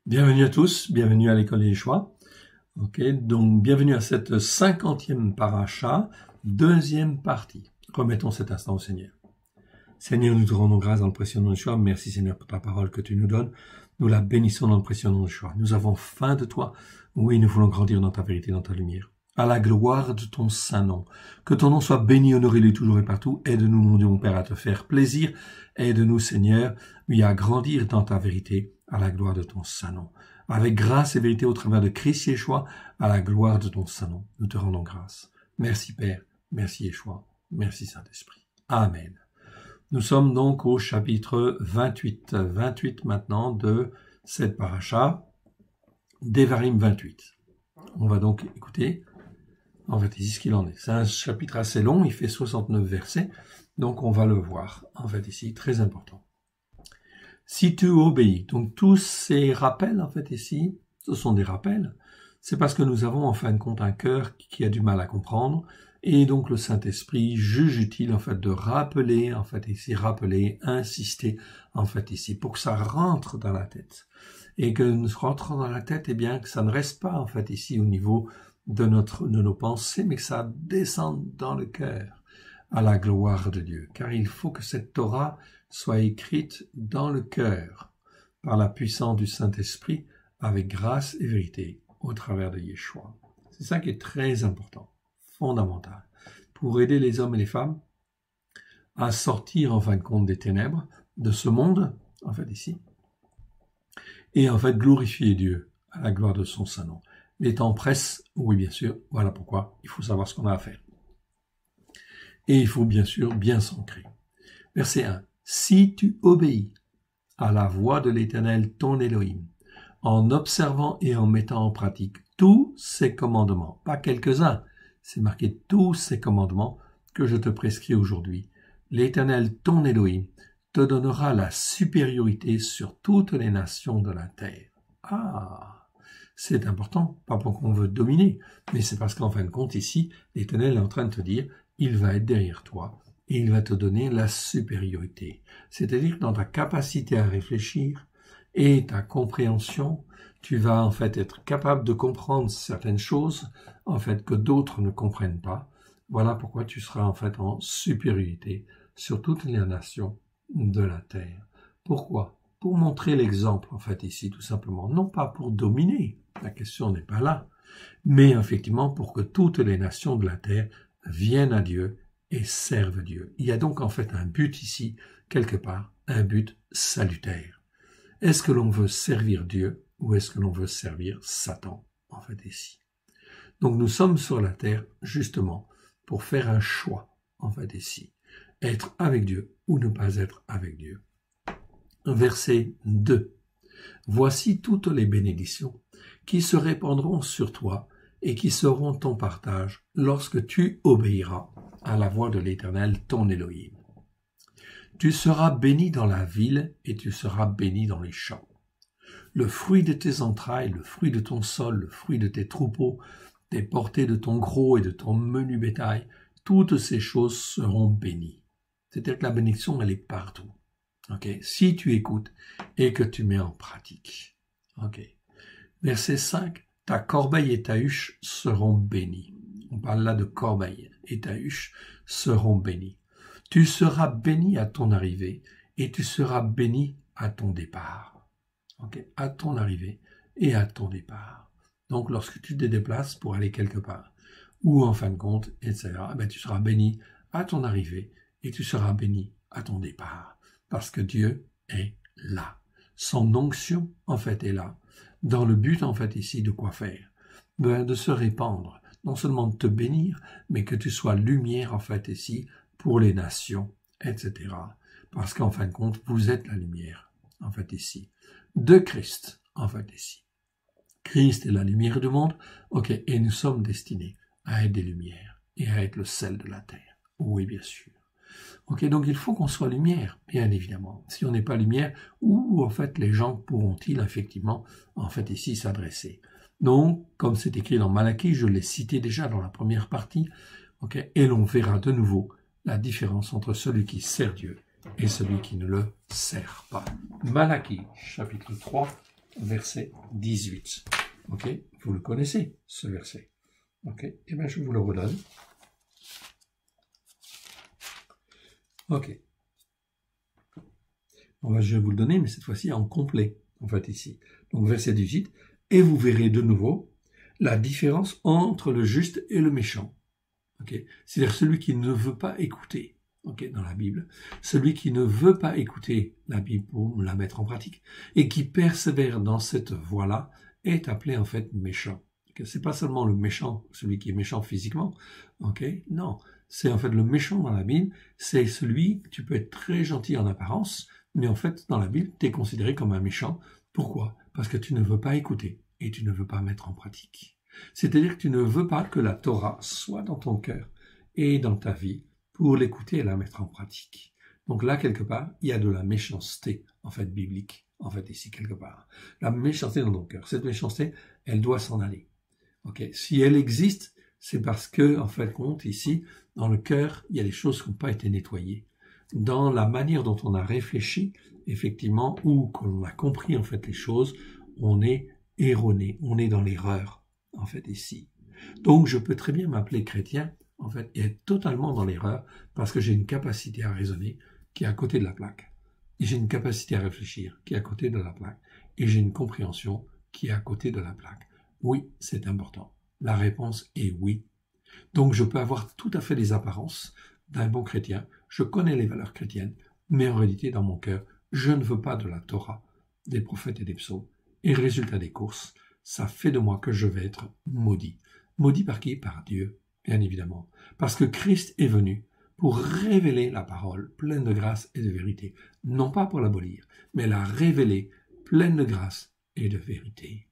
Bienvenue à tous, bienvenue à l'école Yeshua. Donc bienvenue à cette 50e paracha, deuxième partie. Remettons cet instant au Seigneur. Seigneur, nous te rendons grâce dans le précieux nom de Yeshua. Merci Seigneur pour ta parole que tu nous donnes. Nous la bénissons dans le précieux nom de Yeshua. Nous avons faim de toi. Oui, nous voulons grandir dans ta vérité, dans ta lumière. À la gloire de ton saint nom. Que ton nom soit béni, honoré, lui toujours et partout. Aide-nous, mon Dieu, mon Père, à te faire plaisir. Aide-nous, Seigneur, oui, à grandir dans ta vérité, à la gloire de ton saint nom. Avec grâce et vérité au travers de Christ Yeshua, à la gloire de ton saint nom. Nous te rendons grâce. Merci Père, merci Yeshua, merci Saint-Esprit. Amen. Nous sommes donc au chapitre 28. 28 maintenant de cette paracha, Devarim 28. On va donc écouter, en fait, ici ce qu'il en est. C'est un chapitre assez long, il fait 69 versets, donc on va le voir, en fait, ici, très important. Si tu obéis, donc tous ces rappels, en fait, ici, ce sont des rappels, c'est parce que nous avons, en fin de compte, un cœur qui a du mal à comprendre, et donc le Saint-Esprit juge utile, en fait, de rappeler, en fait, ici, rappeler, insister, en fait, ici, pour que ça rentre dans la tête. Et que nous rentrons dans la tête, eh bien, que ça ne reste pas, en fait, ici, au niveau de nos pensées, mais que ça descende dans le cœur, à la gloire de Dieu. Car il faut que cette Torah soit écrite dans le cœur, par la puissance du Saint-Esprit, avec grâce et vérité, au travers de Yeshua. C'est ça qui est très important, fondamental, pour aider les hommes et les femmes à sortir, en fin de compte, des ténèbres, de ce monde, en fait, ici, et en fait, glorifier Dieu, à la gloire de son saint nom. Les temps pressent, oui, bien sûr, voilà pourquoi il faut savoir ce qu'on a à faire. Et il faut, bien sûr, bien s'ancrer. Verset 1. Si tu obéis à la voix de l'Éternel, ton Elohim, en observant et en mettant en pratique tous ses commandements, pas quelques-uns, c'est marqué tous ces commandements que je te prescris aujourd'hui, l'Éternel, ton Elohim, te donnera la supériorité sur toutes les nations de la terre. Ah, c'est important, pas pour qu'on veut dominer, mais c'est parce qu'en fin de compte, ici, l'Éternel est en train de te dire, il va être derrière toi et il va te donner la supériorité. C'est-à-dire que dans ta capacité à réfléchir et ta compréhension, tu vas en fait être capable de comprendre certaines choses, en fait, que d'autres ne comprennent pas. Voilà pourquoi tu seras en fait en supériorité sur toutes les nations de la terre. Pourquoi? Pour montrer l'exemple, en fait, ici, tout simplement. Non pas pour dominer, la question n'est pas là, mais effectivement pour que toutes les nations de la terre viennent à Dieu et servent Dieu. Il y a donc en fait un but ici, quelque part, un but salutaire. Est-ce que l'on veut servir Dieu ou est-ce que l'on veut servir Satan, en fait, ici? Donc nous sommes sur la terre, justement, pour faire un choix, en fait, ici. Être avec Dieu ou ne pas être avec Dieu. Verset 2. Voici toutes les bénédictions qui se répandront sur toi et qui seront ton partage lorsque tu obéiras à la voix de l'Éternel, ton Elohim. Tu seras béni dans la ville et tu seras béni dans les champs. Le fruit de tes entrailles, le fruit de ton sol, le fruit de tes troupeaux, des portées de ton gros et de ton menu bétail, toutes ces choses seront bénies. C'est-à-dire que la bénédiction, elle est partout. Okay. Si tu écoutes et que tu mets en pratique. Okay. Verset 5. Ta corbeille et ta huche seront bénies. On parle là de corbeille et ta huche seront bénies. Tu seras béni à ton arrivée et tu seras béni à ton départ. Okay. À ton arrivée et à ton départ. Donc lorsque tu te déplaces pour aller quelque part, ou en fin de compte, etc., tu seras béni à ton arrivée et tu seras béni à ton départ. Parce que Dieu est là. Son onction, en fait, est là. Dans le but, en fait, ici, de quoi faire? De se répandre. Non seulement de te bénir, mais que tu sois lumière, en fait, ici, pour les nations, etc. Parce qu'en fin de compte, vous êtes la lumière, en fait, ici. De Christ, en fait, ici. Christ est la lumière du monde, ok, et nous sommes destinés à être des lumières et à être le sel de la terre. Oui, bien sûr. Ok, donc il faut qu'on soit lumière, bien évidemment. Si on n'est pas lumière, où en fait les gens pourront-ils effectivement, en fait ici, s'adresser? Donc, comme c'est écrit dans Malachie, je l'ai cité déjà dans la première partie, ok, et l'on verra de nouveau la différence entre celui qui sert Dieu et celui qui ne le sert pas. Malachie, chapitre 3, verset 18. Ok, vous le connaissez, ce verset. Ok, et bien je vous le redonne. Ok. Je vais vous le donner, mais cette fois-ci en complet, en fait, ici. Donc, verset 18. Et vous verrez de nouveau la différence entre le juste et le méchant. Okay. C'est-à-dire celui qui ne veut pas écouter, okay, dans la Bible, celui qui ne veut pas écouter la Bible pour la mettre en pratique, et qui persévère dans cette voie-là, est appelé en fait méchant. Okay. C'est pas seulement le méchant, celui qui est méchant physiquement, okay. Non, c'est en fait le méchant dans la Bible, c'est celui, tu peux être très gentil en apparence, mais en fait, dans la Bible, tu es considéré comme un méchant. Pourquoi? Parce que tu ne veux pas écouter et tu ne veux pas mettre en pratique. C'est-à-dire que tu ne veux pas que la Torah soit dans ton cœur et dans ta vie pour l'écouter et la mettre en pratique. Donc là, quelque part, il y a de la méchanceté, en fait, biblique, en fait, ici, quelque part. La méchanceté dans ton cœur. Cette méchanceté, elle doit s'en aller. Okay. Si elle existe, c'est parce que, en fait, compte, ici, dans le cœur, il y a des choses qui n'ont pas été nettoyées. Dans la manière dont on a réfléchi, effectivement, ou qu'on a compris, en fait, les choses, on est erroné, on est dans l'erreur, en fait, ici. Donc, je peux très bien m'appeler chrétien, en fait, et être totalement dans l'erreur, parce que j'ai une capacité à raisonner qui est à côté de la plaque. Et j'ai une capacité à réfléchir qui est à côté de la plaque. Et j'ai une compréhension qui est à côté de la plaque. Oui, c'est important. La réponse est oui. Donc, je peux avoir tout à fait les apparences d'un bon chrétien. Je connais les valeurs chrétiennes, mais en réalité, dans mon cœur, je ne veux pas de la Torah, des prophètes et des psaumes. Et résultat des courses, ça fait de moi que je vais être maudit. Maudit par qui? Par Dieu, bien évidemment. Parce que Christ est venu pour révéler la parole pleine de grâce et de vérité. Non pas pour l'abolir, mais la révéler pleine de grâce et de vérité.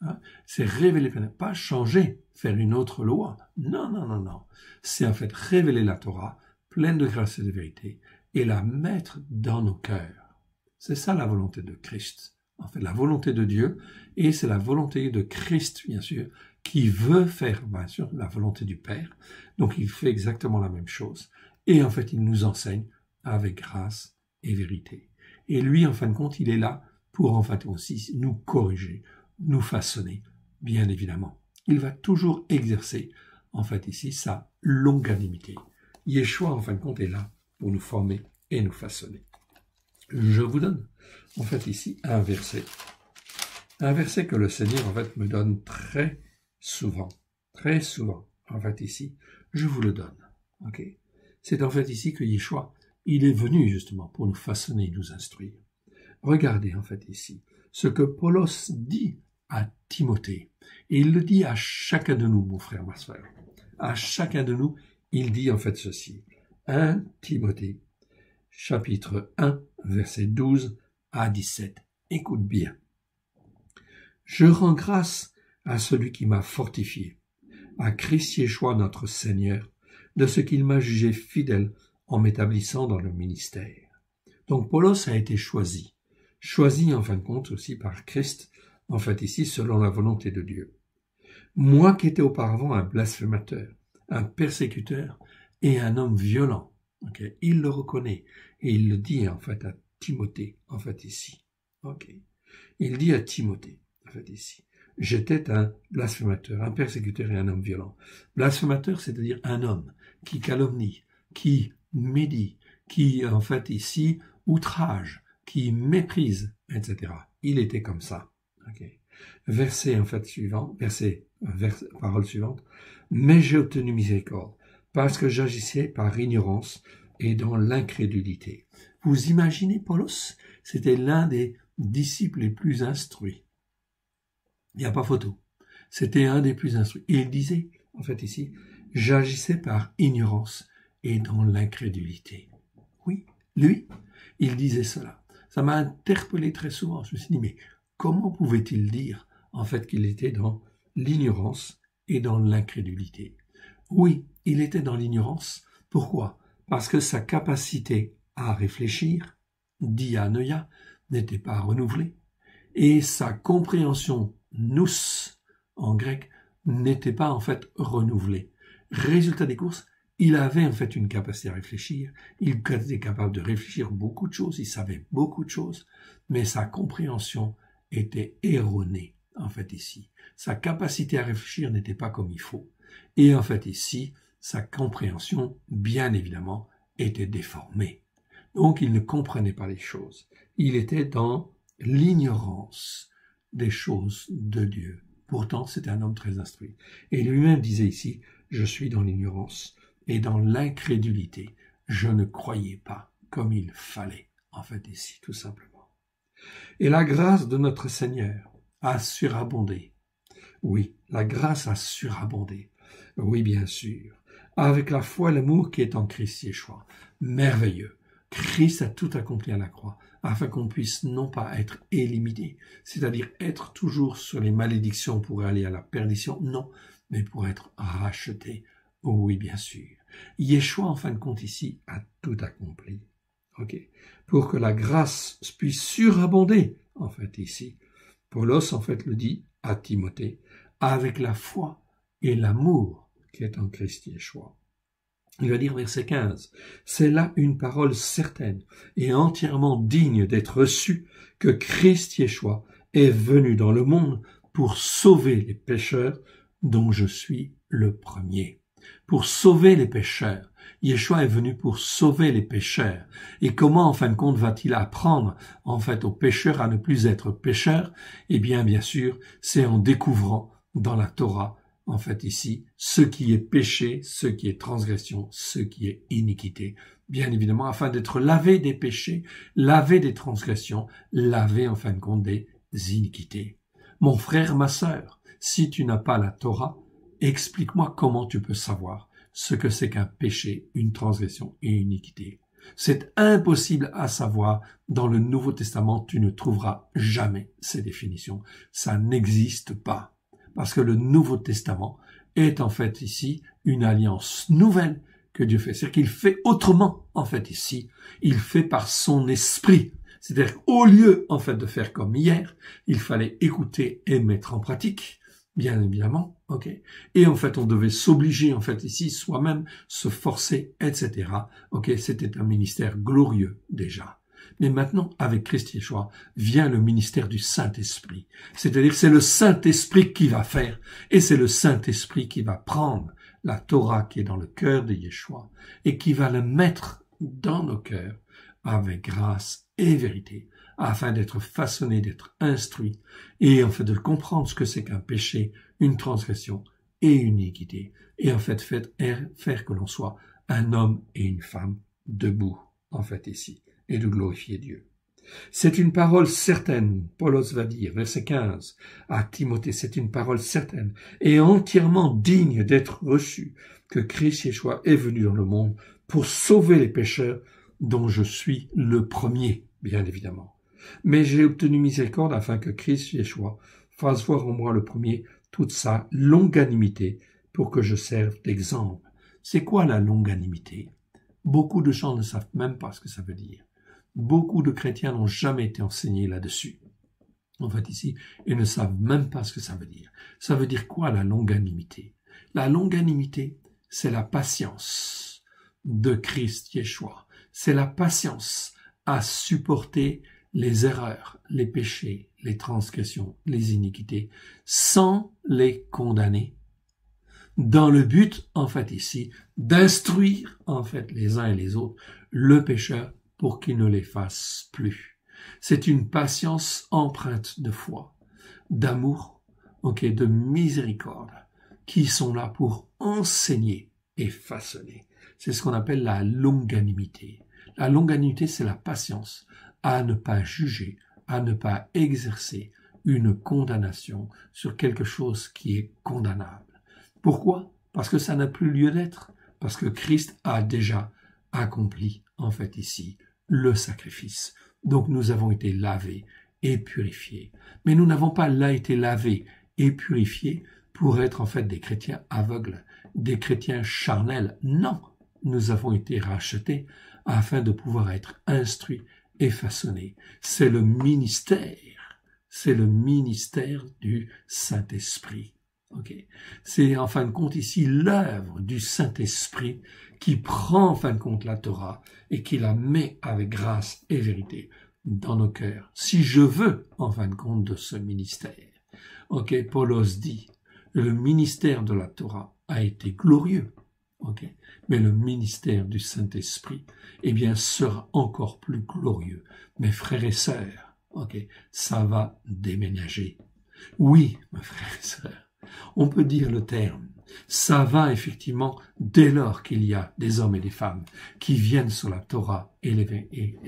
Hein? C'est révéler, pas changer, faire une autre loi. Non, non, non, non. C'est en fait révéler la Torah pleine de grâce et de vérité et la mettre dans nos cœurs. C'est ça la volonté de Christ. En fait, la volonté de Dieu, et c'est la volonté de Christ, bien sûr, qui veut faire, bien sûr, la volonté du Père. Donc, il fait exactement la même chose. Et en fait, il nous enseigne avec grâce et vérité. Et lui, en fin de compte, il est là pour, en fait, aussi nous corriger, nous façonner, bien évidemment. Il va toujours exercer, en fait, ici, sa longanimité. Yeshua, en fin de compte, est là pour nous former et nous façonner. Je vous donne, en fait, ici, un verset que le Seigneur, en fait, me donne très souvent, en fait, ici, je vous le donne, ok? C'est en fait ici que Yeshua, il est venu, justement, pour nous façonner et nous instruire. Regardez, en fait, ici, ce que Paulos dit à Timothée, et il le dit à chacun de nous, mon frère, ma soeur, à chacun de nous, il dit, en fait, ceci, 1 Timothée, chapitre 1, verset 12 à 17. Écoute bien. Je rends grâce à celui qui m'a fortifié, à Christ Yeshua notre Seigneur, de ce qu'il m'a jugé fidèle en m'établissant dans le ministère. Donc Paulos a été choisi en fin de compte aussi par Christ, en fait ici selon la volonté de Dieu. Moi qui étais auparavant un blasphémateur, un persécuteur et un homme violent, okay, il le reconnaît et il le dit en fait à Timothée, en fait ici. Okay. Il dit à Timothée, en fait ici, j'étais un blasphémateur, un persécuteur et un homme violent. Blasphémateur, c'est-à-dire un homme qui calomnie, qui médit, qui en fait ici outrage, qui méprise, etc. Il était comme ça. Okay. Verset en fait suivant, parole suivante. Mais j'ai obtenu miséricorde parce que j'agissais par ignorance et dans l'incrédulité. Vous imaginez Paulos? C'était l'un des disciples les plus instruits. Il n'y a pas photo. C'était un des plus instruits. Et il disait, en fait ici, j'agissais par ignorance et dans l'incrédulité. Oui, lui, il disait cela. Ça m'a interpellé très souvent. Je me suis dit, mais comment pouvait-il dire, en fait, qu'il était dans l'ignorance et dans l'incrédulité? Oui, il était dans l'ignorance. Pourquoi? Parce que sa capacité à réfléchir, dianoia, n'était pas renouvelée. Et sa compréhension, nous, en grec, n'était pas en fait renouvelée. Résultat des courses, il avait en fait une capacité à réfléchir, il était capable de réfléchir beaucoup de choses, il savait beaucoup de choses, mais sa compréhension était erroné, en fait, ici. Sa capacité à réfléchir n'était pas comme il faut. Et en fait, ici, sa compréhension, bien évidemment, était déformée. Donc, il ne comprenait pas les choses. Il était dans l'ignorance des choses de Dieu. Pourtant, c'était un homme très instruit. Et lui-même disait ici, je suis dans l'ignorance et dans l'incrédulité. Je ne croyais pas comme il fallait, en fait, ici, tout simplement. Et la grâce de notre Seigneur a surabondé. Oui, la grâce a surabondé. Oui, bien sûr. Avec la foi et l'amour qui est en Christ Yeshua. Merveilleux. Christ a tout accompli à la croix, afin qu'on puisse non pas être éliminé, c'est-à-dire être toujours sur les malédictions pour aller à la perdition, non, mais pour être racheté. Oh oui, bien sûr. Yeshua, en fin de compte, ici, a tout accompli. Ok. Pour que la grâce puisse surabonder, en fait, ici. Paulos, en fait, le dit à Timothée, avec la foi et l'amour qui est en Christ Yeshua. Il va dire verset 15, « C'est là une parole certaine et entièrement digne d'être reçue que Christ Yeshua est venu dans le monde pour sauver les pécheurs dont je suis le premier. » Pour sauver les pécheurs. Yeshua est venu pour sauver les pécheurs. Et comment, en fin de compte, va-t-il apprendre, en fait, aux pécheurs à ne plus être pécheurs? Eh bien sûr, c'est en découvrant dans la Torah, en fait, ici, ce qui est péché, ce qui est transgression, ce qui est iniquité. Bien évidemment, afin d'être lavé des péchés, lavé des transgressions, lavé, en fin de compte, des iniquités. Mon frère, ma sœur, si tu n'as pas la Torah, explique-moi comment tu peux savoir ce que c'est qu'un péché, une transgression et une iniquité. C'est impossible à savoir. Dans le Nouveau Testament, tu ne trouveras jamais ces définitions. Ça n'existe pas. Parce que le Nouveau Testament est en fait ici une alliance nouvelle que Dieu fait. C'est-à-dire qu'il fait autrement, en fait ici. Il fait par son esprit. C'est-à-dire qu'au lieu, en fait, de faire comme hier, il fallait écouter et mettre en pratique. Bien évidemment, ok. Et en fait, on devait s'obliger, en fait, ici, soi-même, se forcer, etc. Ok, c'était un ministère glorieux, déjà. Mais maintenant, avec Christ Yeshua, vient le ministère du Saint-Esprit. C'est-à-dire que c'est le Saint-Esprit qui va faire, et c'est le Saint-Esprit qui va prendre la Torah qui est dans le cœur de Yeshua, et qui va la mettre dans nos cœurs, avec grâce et vérité, afin d'être façonné, d'être instruit, et en fait de comprendre ce que c'est qu'un péché, une transgression et une iniquité, et en fait faire que l'on soit un homme et une femme debout, en fait ici, et de glorifier Dieu. C'est une parole certaine, Paulos va dire, verset 15, à Timothée, c'est une parole certaine et entièrement digne d'être reçue, que Christ Yeshua est venu dans le monde pour sauver les pécheurs, dont je suis le premier, bien évidemment. Mais j'ai obtenu miséricorde afin que Christ Yeshua fasse voir en moi le premier toute sa longanimité pour que je serve d'exemple. C'est quoi la longanimité? Beaucoup de gens ne savent même pas ce que ça veut dire. Beaucoup de chrétiens n'ont jamais été enseignés là-dessus. En fait, ici, ils ne savent même pas ce que ça veut dire. Ça veut dire quoi, la longanimité? La longanimité, c'est la patience de Christ Yeshua. C'est la patience à supporter les erreurs, les péchés, les transgressions, les iniquités, sans les condamner, dans le but, en fait, ici, d'instruire, en fait, les uns et les autres, le pécheur pour qu'il ne les fasse plus. C'est une patience empreinte de foi, d'amour, ok, de miséricorde, qui sont là pour enseigner et façonner. C'est ce qu'on appelle la longanimité. La longanimité, c'est la patience à ne pas juger, à ne pas exercer une condamnation sur quelque chose qui est condamnable. Pourquoi? Parce que ça n'a plus lieu d'être. Parce que Christ a déjà accompli, en fait, ici, le sacrifice. Donc nous avons été lavés et purifiés. Mais nous n'avons pas là été lavés et purifiés pour être, en fait, des chrétiens aveugles, des chrétiens charnels. Non, nous avons été rachetés afin de pouvoir être instruits et façonnés. C'est le ministère du Saint-Esprit. Okay. C'est en fin de compte ici l'œuvre du Saint-Esprit qui prend en fin de compte la Torah et qui la met avec grâce et vérité dans nos cœurs. Si je veux, en fin de compte, de ce ministère. Ok, Paulos dit, le ministère de la Torah a été glorieux. Ok, mais le ministère du Saint-Esprit, eh bien, sera encore plus glorieux. Mes frères et sœurs, ok, ça va déménager. Oui, mes frères et sœurs, on peut dire le terme. Ça va effectivement dès lors qu'il y a des hommes et des femmes qui viennent sur la Torah et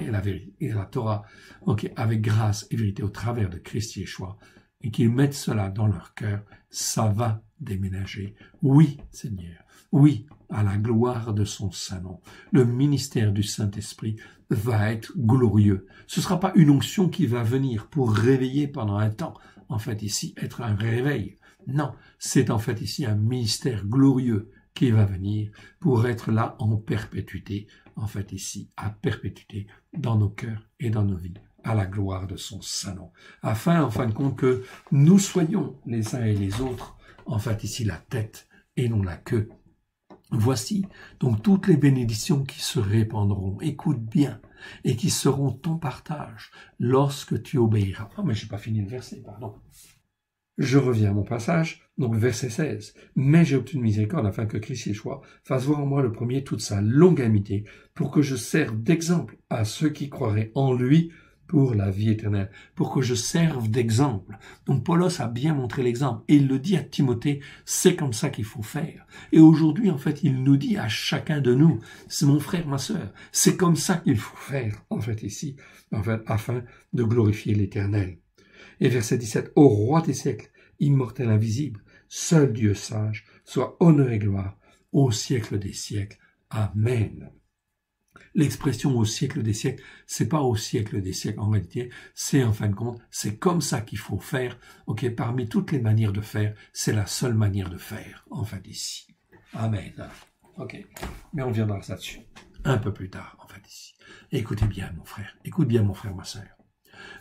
la Torah, ok, avec grâce et vérité au travers de Christ Yeshua, et qu'ils mettent cela dans leur cœur, ça va déménager. Oui, Seigneur, oui, à la gloire de son Saint-Nom. Le ministère du Saint-Esprit va être glorieux. Ce ne sera pas une onction qui va venir pour réveiller pendant un temps, en fait ici, être un réveil. Non, c'est en fait ici un ministère glorieux qui va venir pour être là en perpétuité, en fait ici, à perpétuité dans nos cœurs et dans nos vies, à la gloire de son Saint-Nom, afin, en fin de compte, que nous soyons les uns et les autres, en fait ici, la tête et non la queue. Voici donc toutes les bénédictions qui se répandront, écoute bien, et qui seront ton partage lorsque tu obéiras. Ah, mais j'ai pas fini le verset, pardon. Je reviens à mon passage, donc verset 16. « Mais j'ai obtenu miséricorde afin que Christ Yeshua fasse voir en moi le premier toute sa longanimité, pour que je serve d'exemple à ceux qui croiraient en lui pour la vie éternelle. » Pour que je serve d'exemple. Donc Paulos a bien montré l'exemple, et il le dit à Timothée, c'est comme ça qu'il faut faire. Et aujourd'hui, en fait, il nous dit à chacun de nous, c'est mon frère, ma sœur, c'est comme ça qu'il faut faire, en fait, ici, en fait, afin de glorifier l'Éternel. Et verset 17, « Ô roi des siècles, immortel invisible, seul Dieu sage, soit honneur et gloire au siècle des siècles. Amen. » L'expression au siècle des siècles, c'est pas au siècle des siècles en réalité, c'est en fin de compte, c'est comme ça qu'il faut faire. Ok, parmi toutes les manières de faire, c'est la seule manière de faire, en fait ici. Amen. Ok, mais on viendra là-dessus un peu plus tard, en fait ici. Écoutez bien mon frère, écoute bien mon frère, ma sœur.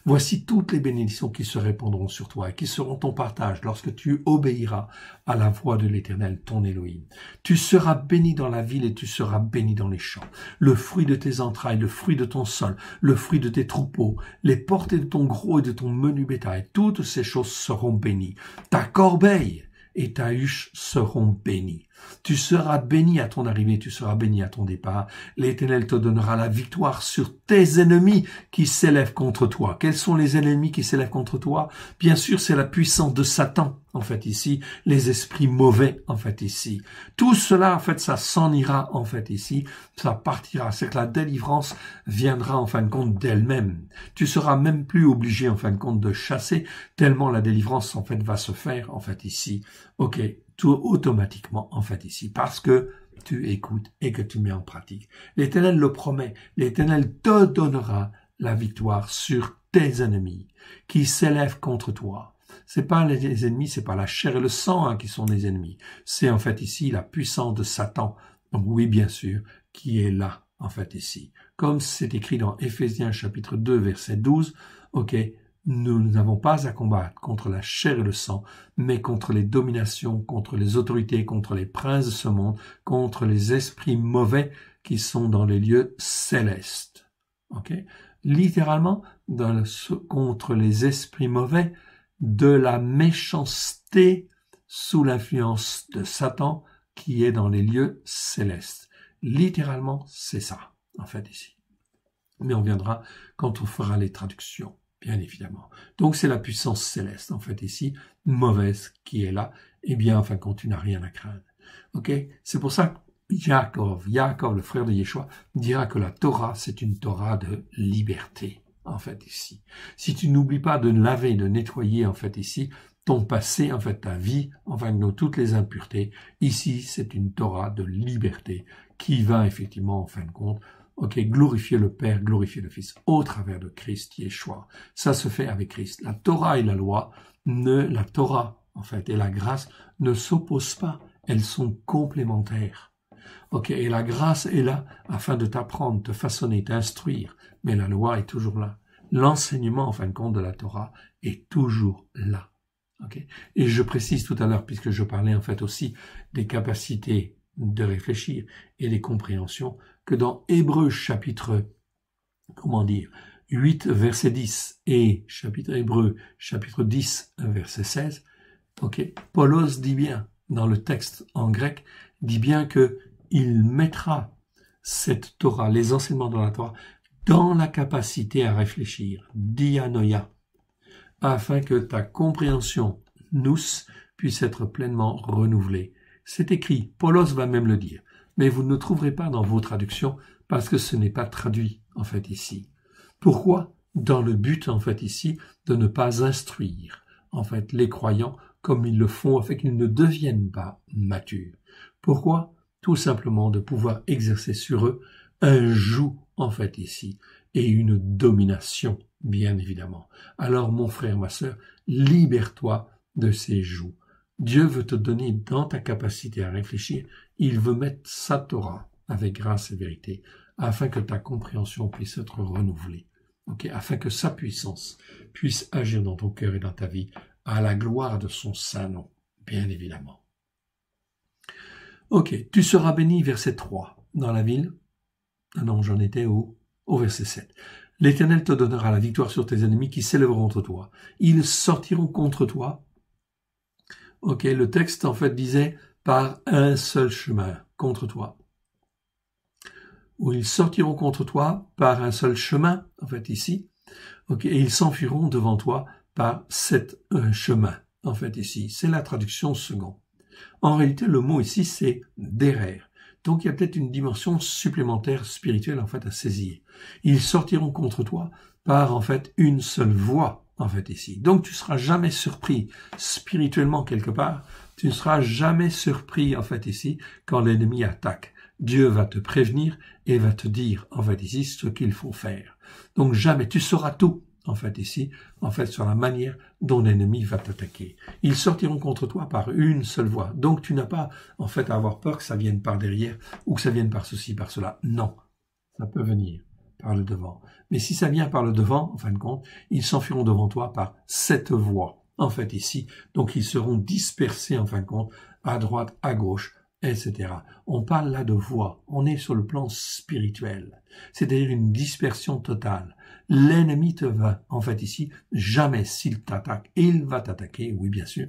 Voici toutes les bénédictions qui se répandront sur toi et qui seront ton partage lorsque tu obéiras à la voix de l'Éternel, ton Élohim. Tu seras béni dans la ville et tu seras béni dans les champs. Le fruit de tes entrailles, le fruit de ton sol, le fruit de tes troupeaux, les portées de ton gros et de ton menu bétail, toutes ces choses seront bénies. Ta corbeille et ta huche seront bénies. Tu seras béni à ton arrivée, tu seras béni à ton départ. L'Éternel te donnera la victoire sur tes ennemis qui s'élèvent contre toi. Quels sont les ennemis qui s'élèvent contre toi? Bien sûr, c'est la puissance de Satan, en fait, ici, les esprits mauvais, en fait, ici. Tout cela, en fait, ça s'en ira, en fait, ici, ça partira. C'est que la délivrance viendra, en fin de compte, d'elle-même. Tu seras même plus obligé, en fin de compte, de chasser, tellement la délivrance, en fait, va se faire, en fait, ici. Ok, tout automatiquement, en fait, ici, parce que tu écoutes et que tu mets en pratique. L'Éternel le promet, l'Éternel te donnera la victoire sur tes ennemis qui s'élèvent contre toi. C'est pas les ennemis, c'est pas la chair et le sang qui sont les ennemis. C'est en fait ici la puissance de Satan, donc oui, bien sûr, qui est là, en fait, ici. Comme c'est écrit dans Éphésiens chapitre 2, verset 12, ok, nous n'avons pas à combattre contre la chair et le sang, mais contre les dominations, contre les autorités, contre les princes de ce monde, contre les esprits mauvais qui sont dans les lieux célestes. Ok, littéralement, contre les esprits mauvais de la méchanceté sous l'influence de Satan qui est dans les lieux célestes. Littéralement, c'est ça, en fait, ici. Mais on viendra quand on fera les traductions. Bien évidemment. Donc c'est la puissance céleste, en fait, ici, mauvaise, qui est là. Eh bien, enfin, quand tu n'as rien à craindre. Ok? C'est pour ça que Yaakov, le frère de Yeshua, dira que la Torah, c'est une Torah de liberté, en fait, ici. Si tu n'oublies pas de laver, de nettoyer, en fait, ici, ton passé, en fait, ta vie, enfin, toutes les impuretés, ici, c'est une Torah de liberté qui va, effectivement, en fin de compte, ok, glorifier le Père, glorifier le Fils, au travers de Christ Yeshua. Ça se fait avec Christ. La Torah et la loi, la Torah, en fait, et la grâce ne s'opposent pas. Elles sont complémentaires. Ok, et la grâce est là afin de t'apprendre, te façonner, t'instruire. Mais la loi est toujours là. L'enseignement, en fin de compte, de la Torah est toujours là. Ok, et je précise tout à l'heure, puisque je parlais, en fait, aussi des capacités de réfléchir et des compréhensions, que dans Hébreux chapitre, 8, 8, verset 10 et chapitre Hébreu, chapitre 10, verset 16, ok, Paulos dit bien, dans le texte en grec, dit bien que il mettra cette Torah, les enseignements de la Torah, dans la capacité à réfléchir, dianoia, afin que ta compréhension, nous, puisse être pleinement renouvelée. C'est écrit, Paulos va même le dire, mais vous ne le trouverez pas dans vos traductions parce que ce n'est pas traduit, en fait, ici. Pourquoi? Dans le but, en fait, ici, de ne pas instruire, en fait, les croyants comme ils le font, afin qu'ils ne deviennent pas matures. Pourquoi? Tout simplement de pouvoir exercer sur eux un joug, en fait, ici, et une domination, bien évidemment. Alors, mon frère, ma sœur, libère-toi de ces jougs. Dieu veut te donner dans ta capacité à réfléchir, il veut mettre sa Torah avec grâce et vérité, afin que ta compréhension puisse être renouvelée, okay? Afin que sa puissance puisse agir dans ton cœur et dans ta vie, à la gloire de son saint nom, bien évidemment. Ok, tu seras béni, verset 3, dans la ville. Ah non, j'en étais au verset 7. L'Éternel te donnera la victoire sur tes ennemis qui s'élèveront contre toi. Ils sortiront contre toi. Ok, le texte en fait disait par un seul chemin contre toi. Ou ils sortiront contre toi par un seul chemin, en fait ici. Ok, et ils s'enfuiront devant toi par sept chemins, en fait ici. C'est la traduction second. En réalité, le mot ici, c'est derer. Donc, il y a peut-être une dimension supplémentaire spirituelle, en fait, à saisir. Ils sortiront contre toi par, en fait, une seule voie, en fait, ici. Donc, tu seras jamais surpris spirituellement quelque part. Tu ne seras jamais surpris, en fait, ici, quand l'ennemi attaque. Dieu va te prévenir et va te dire, en fait, ici, ce qu'il faut faire. Donc, jamais, tu sauras tout, en fait, ici, en fait, sur la manière dont l'ennemi va t'attaquer. Ils sortiront contre toi par une seule voie. Donc, tu n'as pas, en fait, à avoir peur que ça vienne par derrière ou que ça vienne par ceci, par cela. Non, ça peut venir par le devant. Mais si ça vient par le devant, en fin de compte, ils s'enfuiront devant toi par cette voie, en fait, ici. Donc, ils seront dispersés, en fin de compte, à droite, à gauche, etc. On parle là de voie. On est sur le plan spirituel. C'est-à-dire une dispersion totale. L'ennemi te va, en fait ici, jamais s'il t'attaque. Il va t'attaquer, oui bien sûr.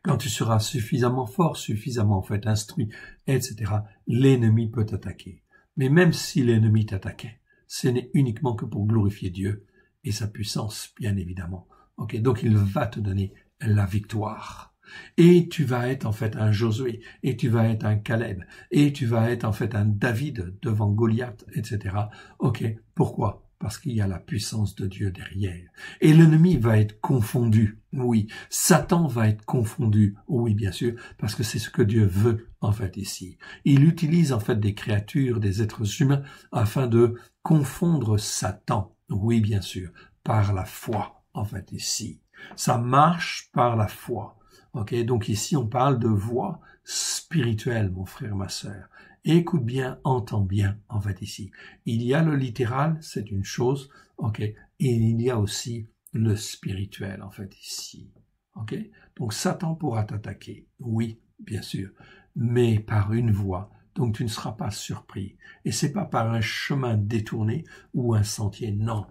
Quand tu seras suffisamment fort, suffisamment en fait instruit, etc., l'ennemi peut t'attaquer. Mais même si l'ennemi t'attaquait, ce n'est uniquement que pour glorifier Dieu et sa puissance, bien évidemment. Okay, donc il va te donner la victoire. Et tu vas être en fait un Josué, et tu vas être un Caleb, et tu vas être en fait un David devant Goliath, etc. Ok, pourquoi? Parce qu'il y a la puissance de Dieu derrière. Et l'ennemi va être confondu, oui. Satan va être confondu, oui bien sûr, parce que c'est ce que Dieu veut en fait ici. Il utilise en fait des créatures, des êtres humains, afin de confondre Satan, oui bien sûr, par la foi en fait ici. Ça marche par la foi. Ok, donc ici on parle de voie spirituelle, mon frère, ma sœur. Écoute bien, entends bien, en fait ici. Il y a le littéral, c'est une chose, ok, et il y a aussi le spirituel, en fait ici. Ok, donc Satan pourra t'attaquer, oui, bien sûr, mais par une voie. Donc tu ne seras pas surpris. Et c'est pas par un chemin détourné ou un sentier, non.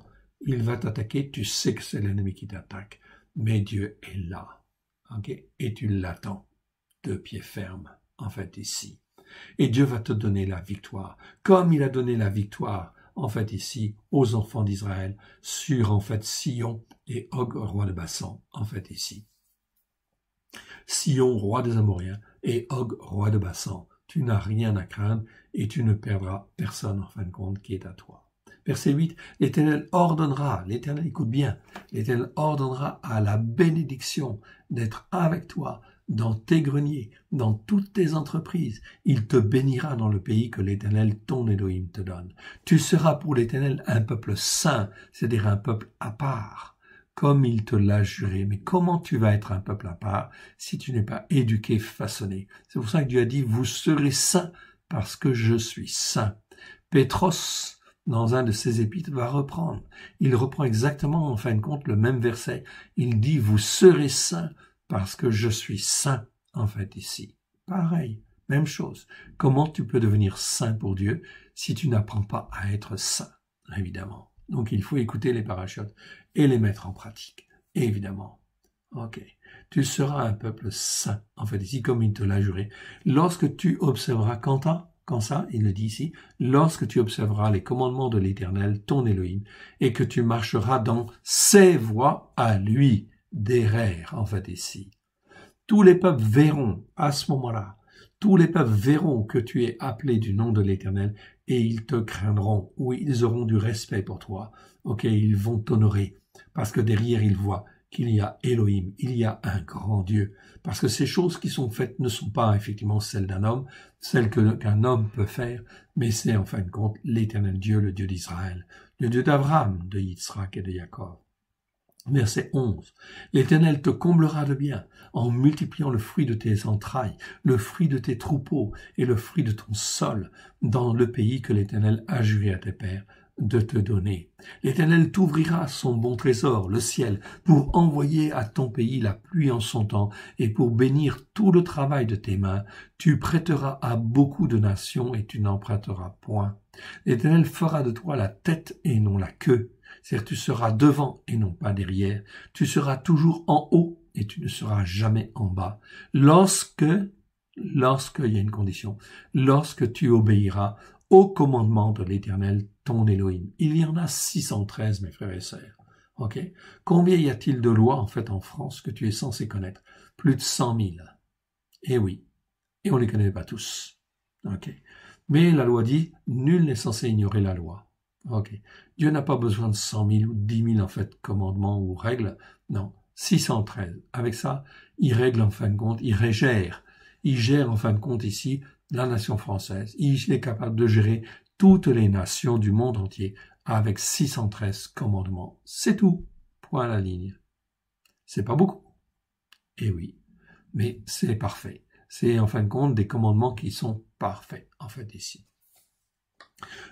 Il va t'attaquer, tu sais que c'est l'ennemi qui t'attaque, mais Dieu est là. Okay? Et tu l'attends de pied ferme, en fait, ici. Et Dieu va te donner la victoire, comme il a donné la victoire, en fait, ici, aux enfants d'Israël, sur, en fait, Sion et Og, roi de Bassan, en fait, ici. Sion, roi des Amoréens, et Og, roi de Bassan. Tu n'as rien à craindre et tu ne perdras personne, en fin de compte, qui est à toi. Verset 8, l'Éternel ordonnera, l'Éternel écoute bien, l'Éternel ordonnera à la bénédiction d'être avec toi dans tes greniers, dans toutes tes entreprises. Il te bénira dans le pays que l'Éternel, ton Élohim, te donne. Tu seras pour l'Éternel un peuple saint, c'est-à-dire un peuple à part, comme il te l'a juré. Mais comment tu vas être un peuple à part si tu n'es pas éduqué, façonné? C'est pour ça que Dieu a dit, vous serez saints parce que je suis saint. Pétros, dans un de ses épîtres, va reprendre. Il reprend exactement, en fin de compte, le même verset. Il dit, vous serez saints parce que je suis saint, en fait, ici. Pareil, même chose. Comment tu peux devenir saint pour Dieu si tu n'apprends pas à être saint, évidemment. Donc, il faut écouter les parachutes et les mettre en pratique, évidemment. Ok. Tu seras un peuple saint, en fait, ici, comme il te l'a juré. Lorsque tu observeras, quand ça, il le dit ici, lorsque tu observeras les commandements de l'Éternel, ton Élohim, et que tu marcheras dans ses voies à lui, d'Hérer, en fait, ici. Tous les peuples verront, à ce moment-là, tous les peuples verront que tu es appelé du nom de l'Éternel et ils te craindront. Oui, ils auront du respect pour toi. Ok, ils vont t'honorer parce que derrière ils voient qu'il y a Elohim, il y a un grand Dieu. Parce que ces choses qui sont faites ne sont pas effectivement celles d'un homme, celles qu'un homme peut faire, mais c'est en fin de compte l'Éternel Dieu, le Dieu d'Israël, le Dieu d'Abraham, de Yitzhak et de Jacob. Verset 11. L'Éternel te comblera de bien en multipliant le fruit de tes entrailles, le fruit de tes troupeaux et le fruit de ton sol dans le pays que l'Éternel a juré à tes pères de te donner. L'Éternel t'ouvrira son bon trésor, le ciel, pour envoyer à ton pays la pluie en son temps et pour bénir tout le travail de tes mains. Tu prêteras à beaucoup de nations et tu n'emprunteras point. L'Éternel fera de toi la tête et non la queue. C'est-à-dire tu seras devant et non pas derrière. Tu seras toujours en haut et tu ne seras jamais en bas. Lorsqu'il y a une condition, lorsque tu obéiras au commandement de l'Éternel, ton Elohim. Il y en a 613, mes frères et sœurs. Ok? Combien y a-t-il de lois, en fait, en France que tu es censé connaître? Plus de 100 000. Eh oui. Et on ne les connaît pas tous. Ok? Mais la loi dit, nul n'est censé ignorer la loi. Ok. Dieu n'a pas besoin de 100 000 ou 10 000, en fait, commandements ou règles. Non. 613. Avec ça, il règle, en fin de compte, il gère. Il gère, en fin de compte, ici, la nation française. Il est capable de gérer toutes les nations du monde entier avec 613 commandements. C'est tout. Point à la ligne. C'est pas beaucoup. Eh oui. Mais c'est parfait. C'est, en fin de compte, des commandements qui sont parfaits, en fait, ici.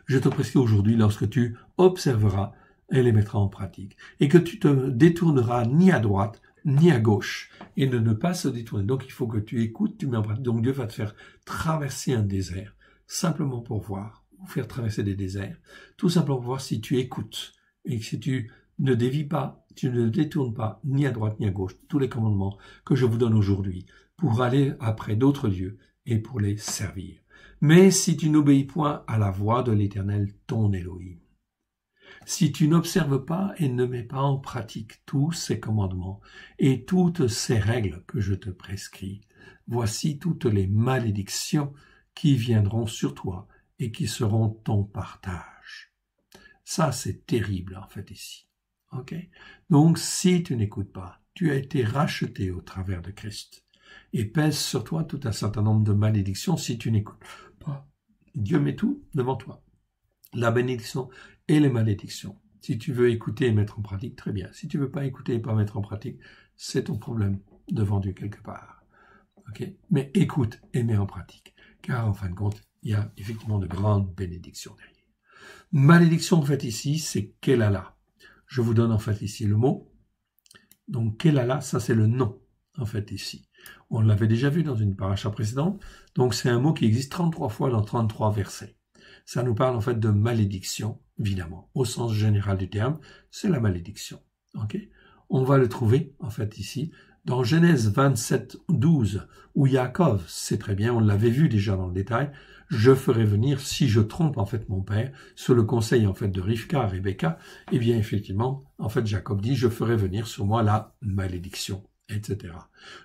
Je te prescris aujourd'hui, lorsque tu observeras et les mettras en pratique, et que tu te détourneras ni à droite, ni à gauche, et de ne pas se détourner. Donc, il faut que tu écoutes, tu mets en pratique. Donc, Dieu va te faire traverser un désert, simplement pour voir, ou faire traverser des déserts, tout simplement pour voir si tu écoutes, et si tu ne dévies pas, tu ne détournes pas, ni à droite, ni à gauche, tous les commandements que je vous donne aujourd'hui, pour aller après d'autres dieux, et pour les servir. Mais si tu n'obéis point à la voix de l'Éternel, ton Elohim, si tu n'observes pas et ne mets pas en pratique tous ces commandements et toutes ces règles que je te prescris, voici toutes les malédictions qui viendront sur toi et qui seront ton partage. Ça, c'est terrible, en fait, ici. Ok? Donc, si tu n'écoutes pas, tu as été racheté au travers de Christ et pèse sur toi tout un certain nombre de malédictions si tu n'écoutes pas. Dieu met tout devant toi. La bénédiction et les malédictions. Si tu veux écouter et mettre en pratique, très bien. Si tu veux pas écouter et pas mettre en pratique, c'est ton problème devant Dieu quelque part. Ok? Mais écoute et mets en pratique. Car en fin de compte, il y a effectivement de grandes bénédictions derrière. Malédiction, en fait, ici, c'est Kelala. Je vous donne, en fait, ici le mot. Donc, Kelala, ça, c'est le nom, en fait, ici. On l'avait déjà vu dans une paracha précédente. Donc, c'est un mot qui existe 33 fois dans 33 versets. Ça nous parle, en fait, de malédiction, évidemment. Au sens général du terme, c'est la malédiction. Ok? On va le trouver, en fait, ici, dans Genèse 27, 12, où Yaakov, c'est très bien, on l'avait vu déjà dans le détail, je ferai venir, si je trompe en fait mon père, sur le conseil en fait de Rivka, Rebecca, eh bien effectivement, en fait Jacob dit, je ferai venir sur moi la malédiction, etc.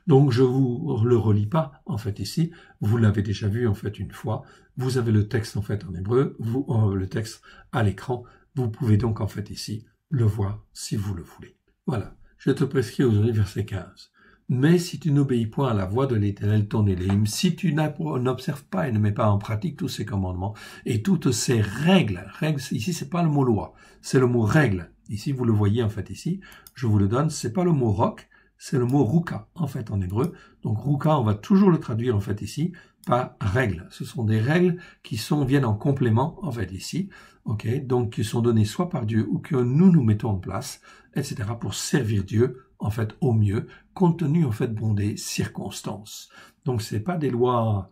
Donc je vous le relis pas en fait ici, vous l'avez déjà vu en fait une fois, vous avez le texte en fait en hébreu, le texte à l'écran, vous pouvez donc en fait ici le voir si vous le voulez. Voilà. Je te prescris aujourd'hui, verset 15. Mais si tu n'obéis point à la voix de l'Éternel, ton Élohim, si tu n'observes pas et ne mets pas en pratique tous ces commandements et toutes ces règles, ici c'est pas le mot loi, c'est le mot règle. Ici vous le voyez en fait ici, je vous le donne, c'est pas le mot roc, c'est le mot ruka en fait en hébreu. Donc ruka, on va toujours le traduire en fait ici par règle. Ce sont des règles qui viennent en complément en fait ici, ok, donc qui sont données soit par Dieu ou que nous mettons en place, etc. pour servir Dieu en fait au mieux, compte tenu en fait des circonstances. Donc c'est pas des lois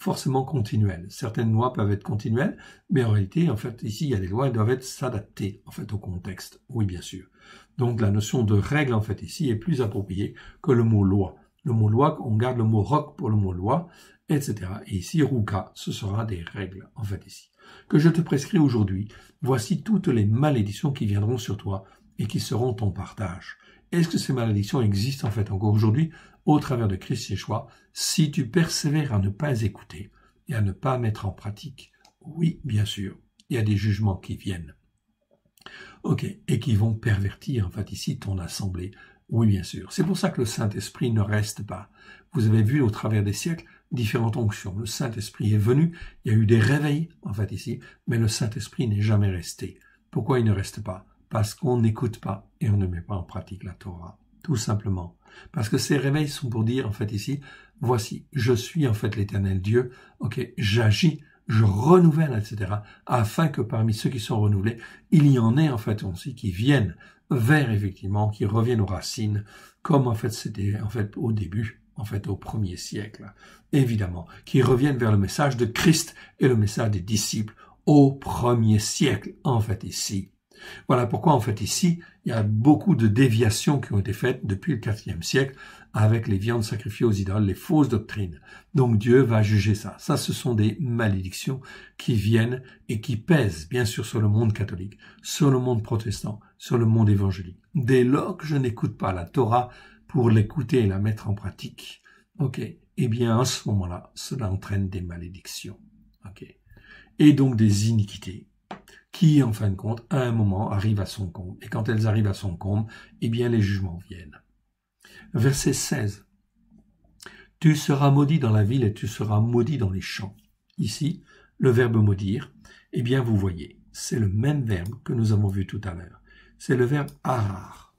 forcément continuelles. Certaines lois peuvent être continuelles, mais en réalité, en fait, ici, il y a des lois, elles doivent être s'adapter, en fait, au contexte. Oui, bien sûr. Donc, la notion de règle, en fait, ici, est plus appropriée que le mot loi. Le mot loi, on garde le mot roc pour le mot loi, etc. Et ici, ruka, ce sera des règles, en fait, ici. Que je te prescris aujourd'hui, voici toutes les malédictions qui viendront sur toi et qui seront ton partage. Est-ce que ces malédictions existent, en fait, encore aujourd'hui, au travers de Christ Yeshua, si tu persévères à ne pas écouter et à ne pas mettre en pratique? Oui, bien sûr, il y a des jugements qui viennent. Ok, et qui vont pervertir, en fait, ici, ton assemblée. Oui, bien sûr. C'est pour ça que le Saint-Esprit ne reste pas. Vous avez vu au travers des siècles différentes onctions. Le Saint-Esprit est venu, il y a eu des réveils, en fait, ici, mais le Saint-Esprit n'est jamais resté. Pourquoi il ne reste pas? Parce qu'on n'écoute pas et on ne met pas en pratique la Torah. Tout simplement. Parce que ces réveils sont pour dire, en fait, ici, voici, je suis, en fait, l'Éternel Dieu, ok, j'agis, je renouvelle, etc., afin que parmi ceux qui sont renouvelés, il y en ait, en fait, aussi qui viennent vers, effectivement, qui reviennent aux racines, comme, en fait, c'était, en fait, au début, en fait, au premier siècle, évidemment, qui reviennent vers le message de Christ et le message des disciples au premier siècle, en fait, ici. Voilà pourquoi, en fait, ici, il y a beaucoup de déviations qui ont été faites depuis le IVe siècle avec les viandes sacrifiées aux idoles, les fausses doctrines. Donc Dieu va juger ça. Ça, ce sont des malédictions qui viennent et qui pèsent, bien sûr, sur le monde catholique, sur le monde protestant, sur le monde évangélique. Dès lors que je n'écoute pas la Torah pour l'écouter et la mettre en pratique, ok, eh bien, à ce moment-là, cela entraîne des malédictions, ok, et donc des iniquités, qui, en fin de compte, à un moment, arrivent à son comble. Et quand elles arrivent à son comble, eh bien, les jugements viennent. Verset 16. Tu seras maudit dans la ville et tu seras maudit dans les champs. Ici, le verbe maudire, eh bien, vous voyez, c'est le même verbe que nous avons vu tout à l'heure. C'est le verbe arar.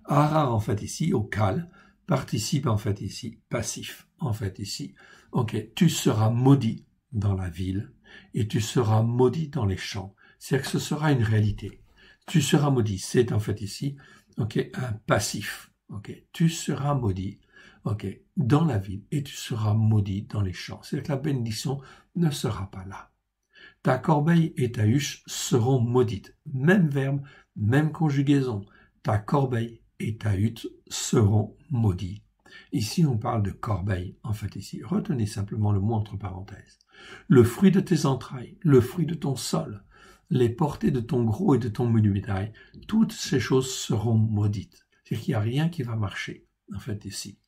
Arar, en fait, ici, au cal, participe, en fait, ici, passif. En fait, ici, ok, tu seras maudit dans la ville et tu seras maudit dans les champs. C'est-à-dire que ce sera une réalité. Tu seras maudit, c'est en fait ici, ok, un passif. Ok, tu seras maudit, ok, dans la ville et tu seras maudit dans les champs. C'est-à-dire que la bénédiction ne sera pas là. Ta corbeille et ta huche seront maudites. Même verbe, même conjugaison. Ta corbeille et ta hutte seront maudits. Ici, on parle de corbeille, en fait ici. Retenez simplement le mot entre parenthèses. Le fruit de tes entrailles, le fruit de ton sol, les portées de ton gros et de ton menu bétail, toutes ces choses seront maudites. C'est-à-dire qu'il n'y a rien qui va marcher, en fait, ici.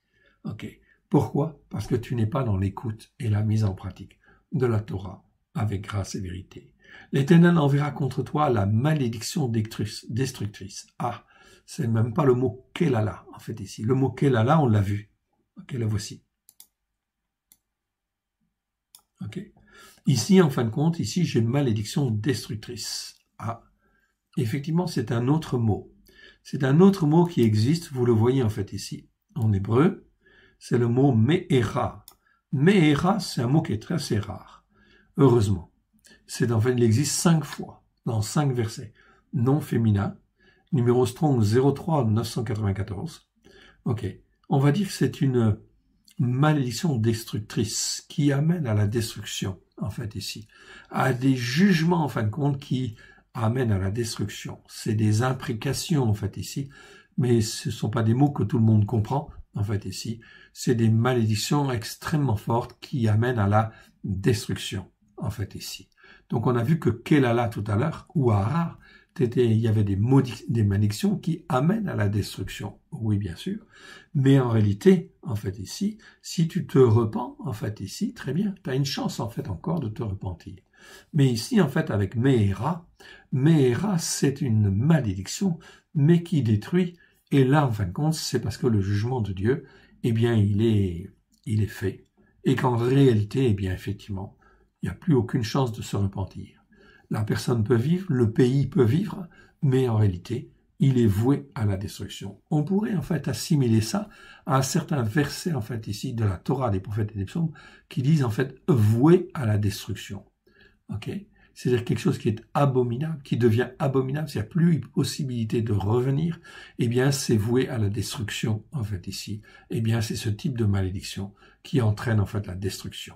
Ok. Pourquoi? Parce que tu n'es pas dans l'écoute et la mise en pratique de la Torah avec grâce et vérité. L'Éternel enverra contre toi la malédiction destructrice. Ah, c'est même pas le mot kelala, en fait, ici. Le mot kelala, on l'a vu. Ok, la voici. Ok. Ici, en fin de compte, ici, j'ai malédiction destructrice. Ah, effectivement, c'est un autre mot. C'est un autre mot qui existe, vous le voyez en fait ici, en hébreu, c'est le mot me'era. Me'era, c'est un mot qui est très assez rare. Heureusement. C'est en fait, il existe 5 fois, dans 5 versets. Nom féminin, numéro Strong 03 994. Ok. On va dire que c'est une malédiction destructrice qui amène à la destruction, en fait, ici. À des jugements, en fin de compte, qui amènent à la destruction. C'est des imprécations, en fait, ici. Mais ce ne sont pas des mots que tout le monde comprend, en fait, ici. C'est des malédictions extrêmement fortes qui amènent à la destruction, en fait, ici. Donc, on a vu que Kelala tout à l'heure, ou Harar, il y avait des malédictions qui amènent à la destruction. Oui, bien sûr. Mais en réalité, en fait, ici, si tu te repens, en fait, ici, très bien, tu as une chance, en fait, encore de te repentir. Mais ici, en fait, avec Me'era, c'est une malédiction, mais qui détruit. Et là, en fin de compte, c'est parce que le jugement de Dieu, eh bien, il est fait. Et qu'en réalité, eh bien, effectivement, il n'y a plus aucune chance de se repentir. La personne peut vivre, le pays peut vivre, mais en réalité, il est voué à la destruction. On pourrait en fait assimiler ça à certains versets en fait ici de la Torah des prophètes et des psaumes qui disent en fait voué à la destruction. Ok, c'est-à-dire quelque chose qui est abominable, qui devient abominable, s'il n'y a plus possibilité de revenir, eh bien c'est voué à la destruction en fait ici. Eh bien c'est ce type de malédiction qui entraîne en fait la destruction.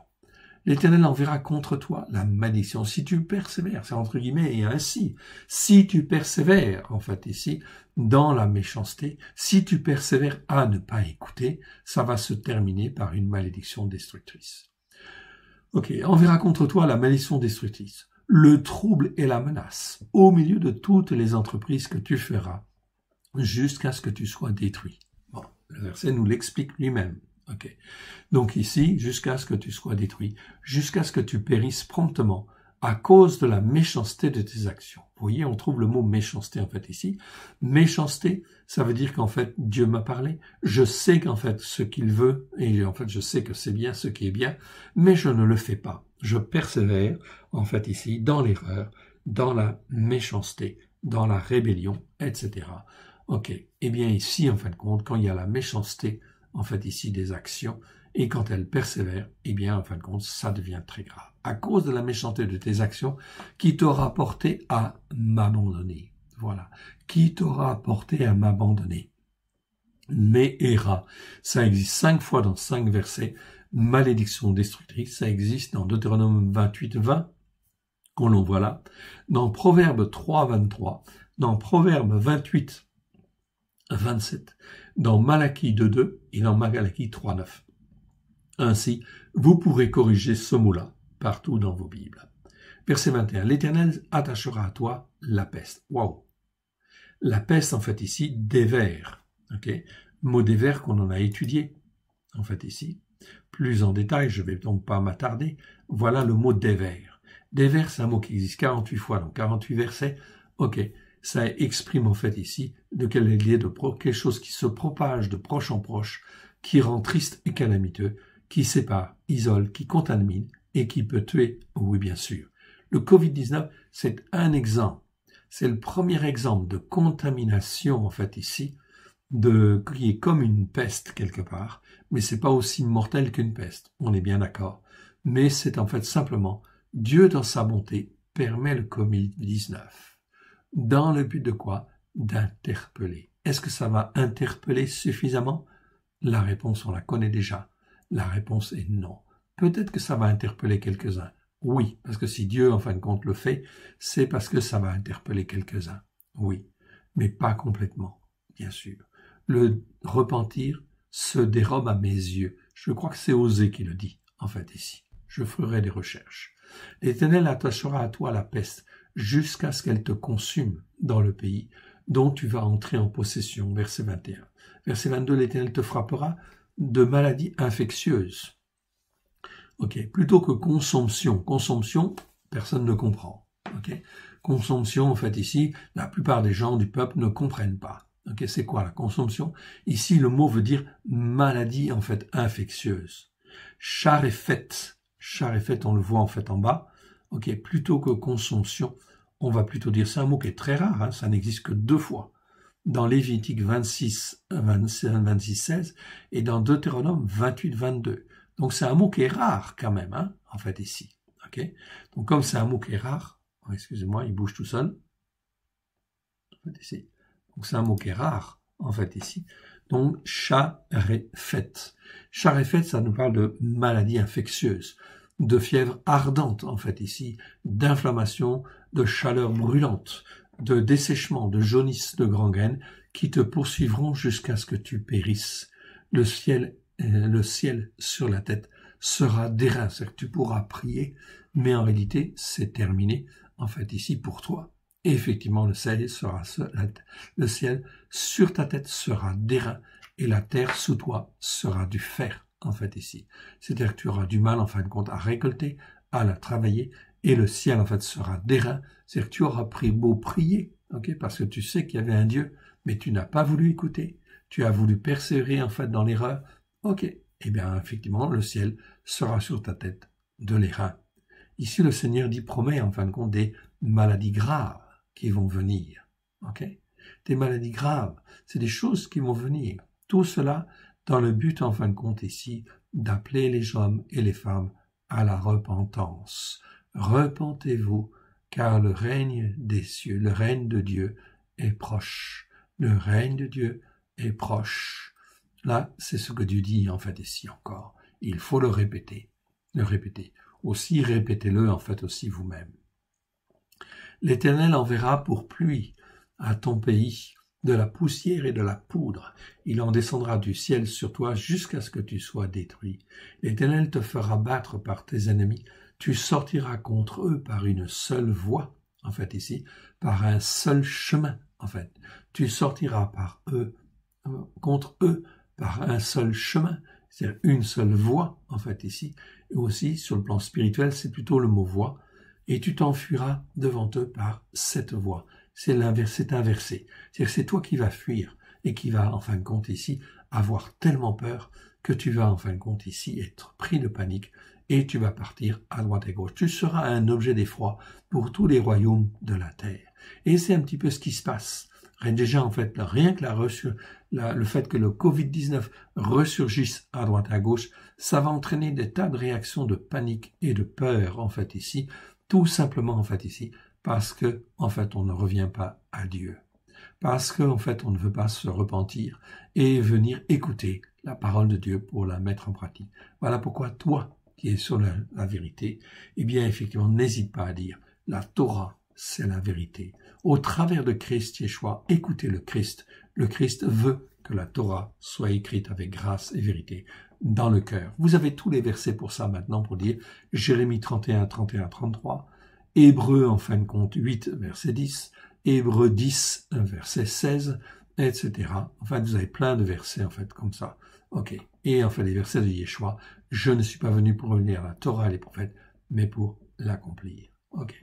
l'Éternel enverra contre toi la malédiction. Si tu persévères, c'est entre guillemets et ainsi, si tu persévères, en fait ici, dans la méchanceté, si tu persévères à ne pas écouter, ça va se terminer par une malédiction destructrice. Ok, enverra contre toi la malédiction destructrice, le trouble et la menace, au milieu de toutes les entreprises que tu feras, jusqu'à ce que tu sois détruit. Bon, le verset nous l'explique lui-même. Ok. Donc ici, jusqu'à ce que tu sois détruit, jusqu'à ce que tu périsses promptement, à cause de la méchanceté de tes actions. Vous voyez, on trouve le mot méchanceté en fait ici. Méchanceté, ça veut dire qu'en fait, Dieu m'a parlé, je sais qu'en fait, ce qu'il veut, et en fait, je sais que c'est bien ce qui est bien, mais je ne le fais pas. Je persévère, en fait ici, dans l'erreur, dans la méchanceté, dans la rébellion, etc. Ok. Eh bien ici, en fin de compte, quand il y a la méchanceté, en fait ici, des actions, et quand elles persévèrent, eh bien, en fin de compte, ça devient très grave. À cause de la méchanceté de tes actions, qui t'aura porté à m'abandonner. Voilà. Qui t'aura porté à m'abandonner. Me'era. Ça existe 5 fois dans 5 versets. Malédiction destructrice. Ça existe dans Deutéronome 28, 20, qu'on l'on voit là. Dans Proverbe 3, 23. Dans Proverbe 28, 27. Dans Malachie 2, 2 et dans Malachie 3, 9. Ainsi, vous pourrez corriger ce mot-là partout dans vos Bibles. Verset 21. L'Éternel attachera à toi la peste. Waouh! La peste, en fait, ici, des vers. Ok? Mot des vers qu'on en a étudié, en fait, ici. Plus en détail, je ne vais donc pas m'attarder. Voilà le mot des vers. Des vers, c'est un mot qui existe 48 fois, donc 48 versets. Ok. Ça exprime, en fait, ici, de quelque chose qui se propage de proche en proche, qui rend triste et calamiteux, qui sépare, isole, qui contamine et qui peut tuer, oui bien sûr. Le Covid-19, c'est un exemple. C'est le premier exemple de contamination, en fait, ici, qui est comme une peste quelque part, mais c'est pas aussi mortel qu'une peste, on est bien d'accord. Mais c'est en fait simplement, Dieu dans sa bonté permet le Covid-19. Dans le but de quoi? D'interpeller. Est-ce que ça va interpeller suffisamment? La réponse, on la connaît déjà. La réponse est non. Peut-être que ça va interpeller quelques-uns. Oui, parce que si Dieu, en fin de compte, le fait, c'est parce que ça va interpeller quelques-uns. Oui, mais pas complètement, bien sûr. Le repentir se dérobe à mes yeux. Je crois que c'est Osée qui le dit, en fait, ici. Je ferai des recherches. L'Éternel attachera à toi la peste jusqu'à ce qu'elle te consume dans le pays dont tu vas entrer en possession. Verset 21. Verset 22, l'Éternel te frappera de maladies infectieuses. Ok, plutôt que consomption. Consomption, personne ne comprend. Ok, consomption, en fait, ici, la plupart des gens du peuple ne comprennent pas. Ok, c'est quoi la consomption? Ici, le mot veut dire maladie, en fait, infectieuse. Charefet, on le voit en fait en bas. Ok, plutôt que consomption, on va plutôt dire, c'est un mot qui est très rare, hein, ça n'existe que 2 fois. Dans Lévitique 26, 16 et dans Deutéronome 28, 22. Donc c'est un mot qui est rare quand même, hein, en fait ici. Ok. Donc comme c'est un mot qui est rare, excusez-moi, il bouge tout seul. En fait, ici. Donc c'est un mot qui est rare, en fait ici. Donc charefet. Charefet, ça nous parle de maladie infectieuse, de fièvre ardente, en fait ici, d'inflammation, de chaleur brûlante, de dessèchement, de jaunisse, de gangrène, qui te poursuivront jusqu'à ce que tu périsses. Le ciel sur la tête sera d'airain, c'est-à-dire que tu pourras prier, mais en réalité, c'est terminé, en fait, ici, pour toi. Et effectivement, le ciel sur ta tête sera d'airain, et la terre sous toi sera du fer, en fait, ici. C'est-à-dire que tu auras du mal, en fin de compte, à récolter, à la travailler, et le ciel, en fait, sera d'airain. C'est-à-dire que tu auras beau prier, ok, parce que tu sais qu'il y avait un Dieu, mais tu n'as pas voulu écouter. Tu as voulu persévérer, en fait, dans l'erreur. Ok. Eh bien, effectivement, le ciel sera sur ta tête de l'airain. Ici, le Seigneur promet, en fin de compte, des maladies graves qui vont venir. Ok? Des maladies graves. C'est des choses qui vont venir. Tout cela dans le but, en fin de compte, ici, d'appeler les hommes et les femmes à la repentance. Repentez-vous, car le règne des cieux, le règne de Dieu est proche. Le règne de Dieu est proche. Là, c'est ce que Dieu dit, en fait, ici encore. Il faut le répéter. Le répéter. aussi répétez-le en fait aussi vous-même. L'Éternel enverra pour pluie à ton pays de la poussière et de la poudre. Il en descendra du ciel sur toi jusqu'à ce que tu sois détruit. L'Éternel te fera battre par tes ennemis. Tu sortiras contre eux par une seule voie, en fait ici, par un seul chemin, en fait. Tu sortiras contre eux par un seul chemin, c'est-à-dire une seule voie, en fait ici. Et aussi, sur le plan spirituel, c'est plutôt le mot voie. Et tu t'enfuiras devant eux par cette voie. C'est inversé. C'est-à-dire que c'est toi qui vas fuir et qui vas, en fin de compte ici, avoir tellement peur que tu vas, en fin de compte ici, être pris de panique et tu vas partir à droite et gauche. Tu seras un objet d'effroi pour tous les royaumes de la terre. Et c'est un petit peu ce qui se passe. Déjà, en fait, rien que le fait que le Covid-19 ressurgisse à droite et à gauche, ça va entraîner des tas de réactions de panique et de peur, en fait, ici. Tout simplement, en fait, ici, parce que, en fait, on ne revient pas à Dieu. Parce que, en fait, on ne veut pas se repentir et venir écouter la parole de Dieu pour la mettre en pratique. Voilà pourquoi toi, qui es sur la vérité, eh bien, effectivement, n'hésite pas à dire, la Torah, c'est la vérité. Au travers de Christ Yeshua, écoutez le Christ. Le Christ veut que la Torah soit écrite avec grâce et vérité dans le cœur. Vous avez tous les versets pour ça maintenant, pour dire Jérémie 31, 31, 33, Hébreux, en fin de compte, 8, verset 10, Hébreux 10, verset 16, etc. En fait, vous avez plein de versets, en fait, comme ça. OK. Et en fait, les versets de Yeshua, je ne suis pas venu pour lire la Torah et les prophètes, mais pour l'accomplir. OK.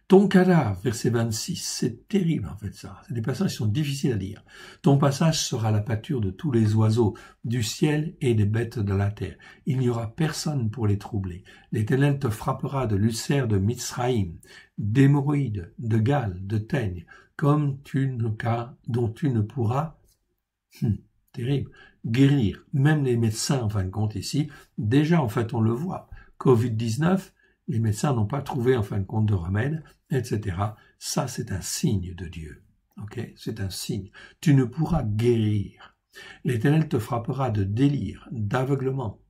Ton cadavre, verset 26, c'est terrible en fait ça. C'est des passages qui sont difficiles à lire. Ton passage sera la pâture de tous les oiseaux du ciel et des bêtes de la terre. Il n'y aura personne pour les troubler. L'Éternel te frappera de l'ulcère de Mitzraïm, d'hémorroïdes, de gales, de teigne, comme dont tu ne pourras, terrible, guérir. Même les médecins, en fin de compte ici, déjà en fait on le voit. Covid-19, les médecins n'ont pas trouvé en fin de compte de remède, etc. Ça, c'est un signe de Dieu. Ok, c'est un signe. Tu ne pourras guérir. L'Éternel te frappera de délire, d'aveuglement,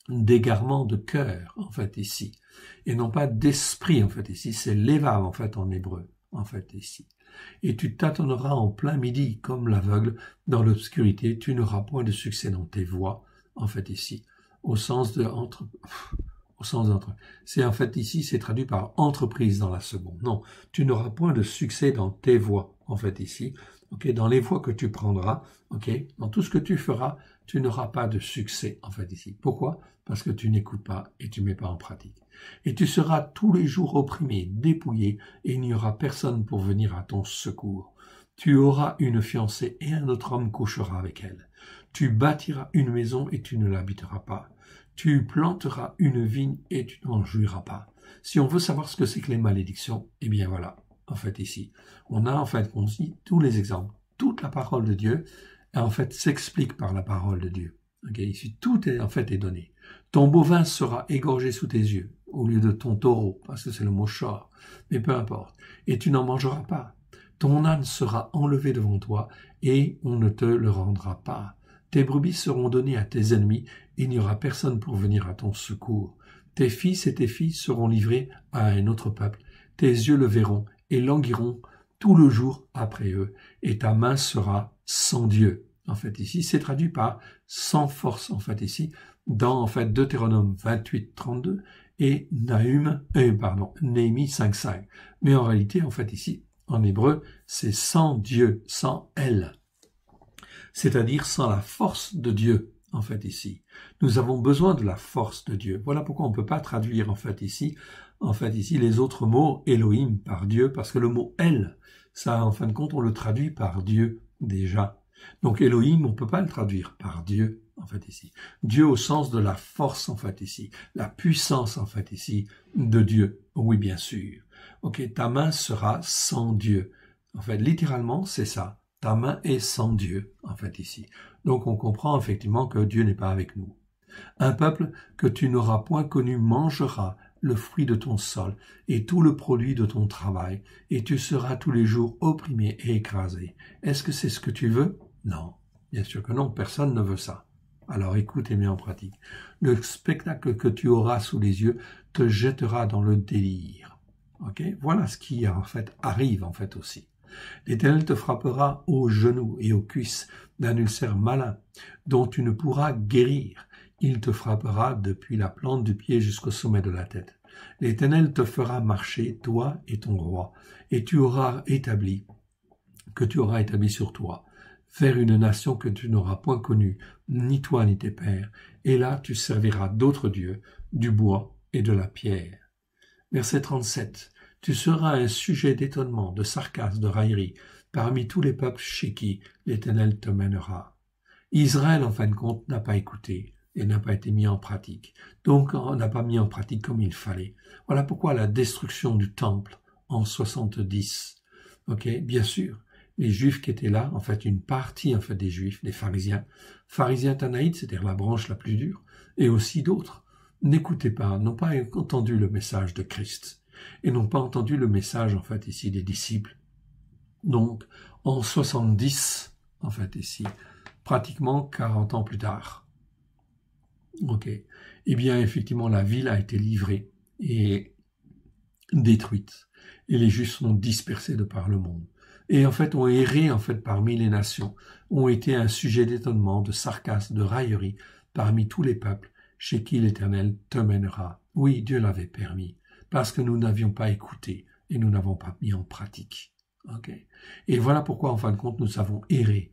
d'égarement de cœur, en fait, ici. Et non pas d'esprit, en fait, ici. C'est l'évav, en fait, en hébreu, en fait, ici. Et tu tâtonneras en plein midi, comme l'aveugle, dans l'obscurité. Tu n'auras point de succès dans tes voies, en fait, ici. Au sens de c'est en fait ici, c'est traduit par entreprise dans la seconde. Non, tu n'auras point de succès dans tes voies, en fait ici. Ok, dans les voies que tu prendras, ok, dans tout ce que tu feras, tu n'auras pas de succès, en fait ici. Pourquoi? Parce que tu n'écoutes pas et tu mets pas en pratique. Et tu seras tous les jours opprimé, dépouillé, et il n'y aura personne pour venir à ton secours. Tu auras une fiancée et un autre homme couchera avec elle. Tu bâtiras une maison et tu ne l'habiteras pas. Tu planteras une vigne et tu n'en jouiras pas. Si on veut savoir ce que c'est que les malédictions, eh bien voilà, en fait ici, on a en fait tous les exemples, toute la parole de Dieu, en fait s'explique par la parole de Dieu. Okay, ici, tout est en fait est donné. Ton bovin sera égorgé sous tes yeux, au lieu de ton taureau, parce que c'est le mot shor, mais peu importe, et tu n'en mangeras pas. Ton âne sera enlevé devant toi, et on ne te le rendra pas. Tes brebis seront données à tes ennemis, et il n'y aura personne pour venir à ton secours. Tes fils et tes filles seront livrés à un autre peuple. Tes yeux le verront et languiront tout le jour après eux, et ta main sera sans Dieu. En fait, ici, c'est traduit par sans force, en fait, ici, dans, en fait, Deutéronome 28, 32 et Néhémie 5.5. Mais en réalité, en fait, ici, en hébreu, c'est sans Dieu, sans elle. C'est-à-dire sans la force de Dieu, en fait, ici. Nous avons besoin de la force de Dieu. Voilà pourquoi on ne peut pas traduire, en fait, ici, les autres mots Elohim par Dieu, parce que le mot El, ça, en fin de compte, on le traduit par Dieu, déjà. Donc, Elohim, on ne peut pas le traduire par Dieu, en fait, ici. Dieu au sens de la force, en fait, ici. La puissance, en fait, ici, de Dieu. Oui, bien sûr. Ok, ta main sera sans Dieu. En fait, littéralement, c'est ça. Ta main est sans Dieu, en fait, ici. Donc, on comprend effectivement que Dieu n'est pas avec nous. Un peuple que tu n'auras point connu mangera le fruit de ton sol et tout le produit de ton travail, et tu seras tous les jours opprimé et écrasé. Est-ce que c'est ce que tu veux? Non, bien sûr que non, personne ne veut ça. Alors écoute et mets en pratique. Le spectacle que tu auras sous les yeux te jettera dans le délire. Ok? Voilà ce qui en fait arrive en fait aussi. L'Éternel te frappera aux genoux et aux cuisses d'un ulcère malin dont tu ne pourras guérir. Il te frappera depuis la plante du pied jusqu'au sommet de la tête. L'Éternel te fera marcher, toi et ton roi, et que tu auras établi sur toi, vers une nation que tu n'auras point connue, ni toi ni tes pères, et là tu serviras d'autres dieux, du bois et de la pierre. Verset 37. Tu seras un sujet d'étonnement, de sarcasme, de raillerie, parmi tous les peuples chez qui l'Éternel te mènera. Israël, en fin de compte, n'a pas écouté et n'a pas été mis en pratique. Donc, on n'a pas mis en pratique comme il fallait. Voilà pourquoi la destruction du temple en 70. Ok, bien sûr, les Juifs qui étaient là, en fait, une partie en fait des Juifs, les pharisiens tanaïtes, c'est-à-dire la branche la plus dure, et aussi d'autres, n'écoutaient pas, n'ont pas entendu le message de Christ et n'ont pas entendu le message en fait ici des disciples. Donc, en 70, en fait ici, pratiquement 40 ans plus tard. Ok. Eh bien, effectivement, la ville a été livrée et détruite. Et les Juifs sont dispersés de par le monde. Et en fait, ont erré en fait parmi les nations, ont été un sujet d'étonnement, de sarcasme, de raillerie parmi tous les peuples chez qui l'Éternel te mènera. Oui, Dieu l'avait permis, parce que nous n'avions pas écouté et nous n'avons pas mis en pratique. Okay. Et voilà pourquoi, en fin de compte, nous avons erré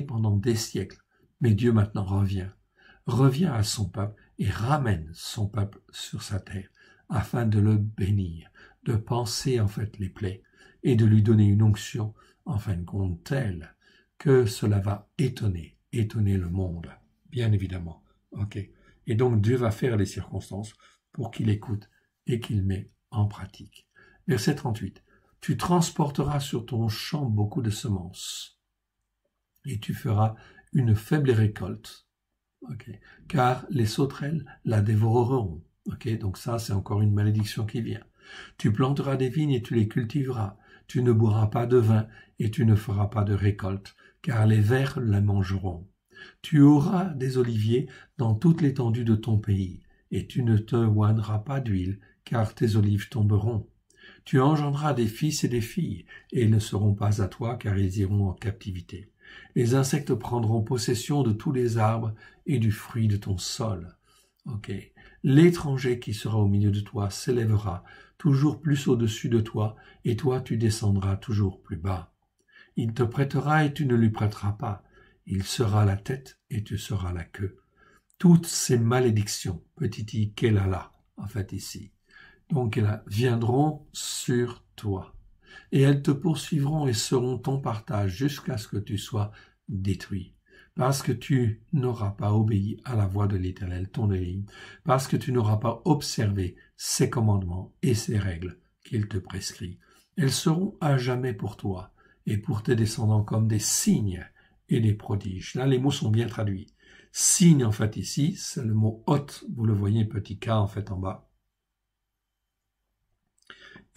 pendant des siècles. Mais Dieu maintenant revient à son peuple et ramène son peuple sur sa terre afin de le bénir, de panser en fait les plaies et de lui donner une onction en fin de compte telle que cela va étonner le monde, bien évidemment. Ok. Et donc Dieu va faire les circonstances pour qu'il écoute et qu'il met en pratique. Verset 38. Tu transporteras sur ton champ beaucoup de semences et tu feras une faible récolte. Okay. Car les sauterelles la dévoreront. Okay. Donc ça, c'est encore une malédiction qui vient. Tu planteras des vignes et tu les cultiveras. Tu ne boiras pas de vin et tu ne feras pas de récolte, car les vers la mangeront. Tu auras des oliviers dans toute l'étendue de ton pays, et tu ne te oindras pas d'huile, car tes olives tomberont. Tu engendras des fils et des filles, et ils ne seront pas à toi, car ils iront en captivité. Les insectes prendront possession de tous les arbres et du fruit de ton sol. Okay. L'étranger qui sera au milieu de toi s'élèvera toujours plus au-dessus de toi, et toi tu descendras toujours plus bas. Il te prêtera et tu ne lui prêteras pas. Il sera la tête et tu seras la queue. Toutes ces malédictions, petit i Kelala, en fait ici, donc elles viendront sur toi. Et elles te poursuivront et seront ton partage jusqu'à ce que tu sois détruit. Parce que tu n'auras pas obéi à la voix de l'Éternel, ton Élie, parce que tu n'auras pas observé ses commandements et ses règles qu'il te prescrit. Elles seront à jamais pour toi et pour tes descendants comme des signes et des prodiges. Là, les mots sont bien traduits. Signe, en fait, ici, c'est le mot hôte. Vous le voyez, petit k, en fait, en bas.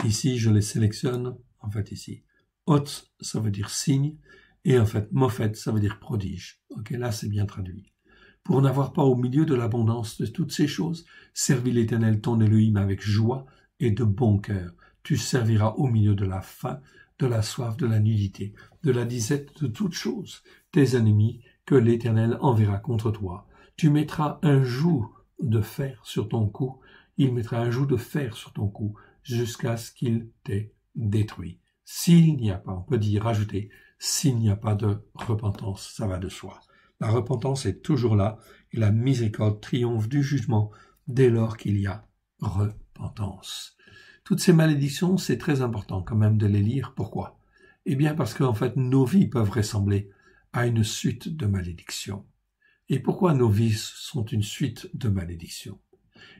Ici, je les sélectionne, en fait, ici. Hôte, ça veut dire signe, et en fait, mophet, ça veut dire prodige. Ok, là, c'est bien traduit. Pour n'avoir pas au milieu de l'abondance de toutes ces choses, servis l'Éternel ton Élohim avec joie et de bon cœur. Tu serviras au milieu de la faim, de la soif, de la nudité, de la disette, de toutes choses, tes ennemis que l'Éternel enverra contre toi. Tu mettras un joug de fer sur ton cou, il mettra un joug de fer sur ton cou, jusqu'à ce qu'il t'ait détruit. S'il n'y a pas, on peut dire, rajouter, s'il n'y a pas de repentance, ça va de soi. La repentance est toujours là, et la miséricorde triomphe du jugement dès lors qu'il y a repentance. Toutes ces malédictions, c'est très important quand même de les lire. Pourquoi? Eh bien parce qu'en fait, nos vies peuvent ressembler à une suite de malédictions. Et pourquoi nos vies sont une suite de malédictions?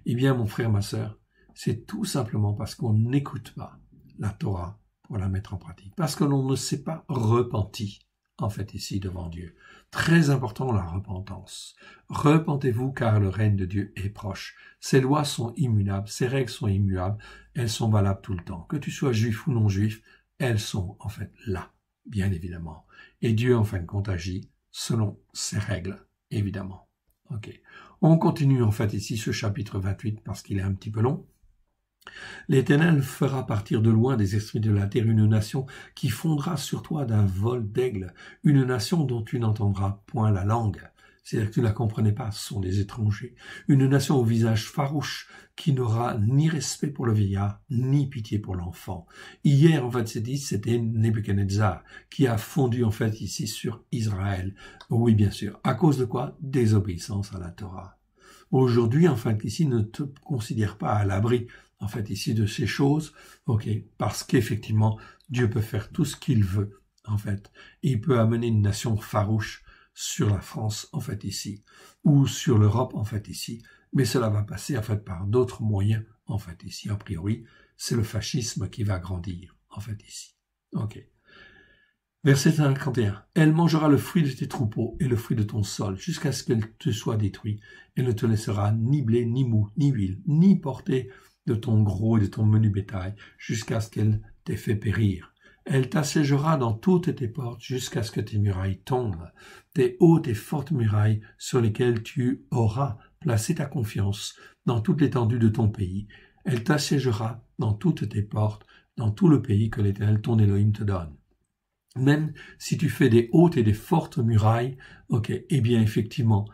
Eh bien, mon frère, ma sœur, c'est tout simplement parce qu'on n'écoute pas la Torah pour la mettre en pratique. Parce que l'on ne s'est pas repenti, en fait, ici devant Dieu. Très important, la repentance. Repentez-vous car le règne de Dieu est proche. Ses lois sont immuables, ses règles sont immuables, elles sont valables tout le temps. Que tu sois juif ou non juif, elles sont en fait là, bien évidemment. Et Dieu, en fin de compte, agit selon ses règles, évidemment. Ok. On continue en fait ici ce chapitre 28 parce qu'il est un petit peu long. L'Éternel fera partir de loin des esprits de la terre une nation qui fondera sur toi d'un vol d'aigle, une nation dont tu n'entendras point la langue. C'est-à-dire que tu ne la comprenais pas, ce sont des étrangers. Une nation au visage farouche qui n'aura ni respect pour le vieillard, ni pitié pour l'enfant. Hier, en fait, c'est dit, c'était Nebuchadnezzar qui a fondu, en fait, ici sur Israël. Oui, bien sûr. À cause de quoi? Désobéissance à la Torah. Aujourd'hui, en fait, ici, ne te considère pas à l'abri, en fait, ici, de ces choses, ok, parce qu'effectivement, Dieu peut faire tout ce qu'il veut, en fait. Il peut amener une nation farouche sur la France, en fait, ici, ou sur l'Europe, en fait, ici, mais cela va passer, en fait, par d'autres moyens, en fait, ici, a priori, c'est le fascisme qui va grandir, en fait, ici. Ok. Verset 51. Elle mangera le fruit de tes troupeaux et le fruit de ton sol, jusqu'à ce qu'elle te soit détruite. Elle ne te laissera ni blé, ni mou, ni huile, ni portée de ton gros et de ton menu bétail, jusqu'à ce qu'elle t'ait fait périr. Elle t'assiégera dans toutes tes portes jusqu'à ce que tes murailles tombent, tes hautes et fortes murailles sur lesquelles tu auras placé ta confiance dans toute l'étendue de ton pays. Elle t'assiégera dans toutes tes portes, dans tout le pays que l'Éternel ton Elohim te donne. Même si tu fais des hautes et des fortes murailles, ok, eh bien effectivement,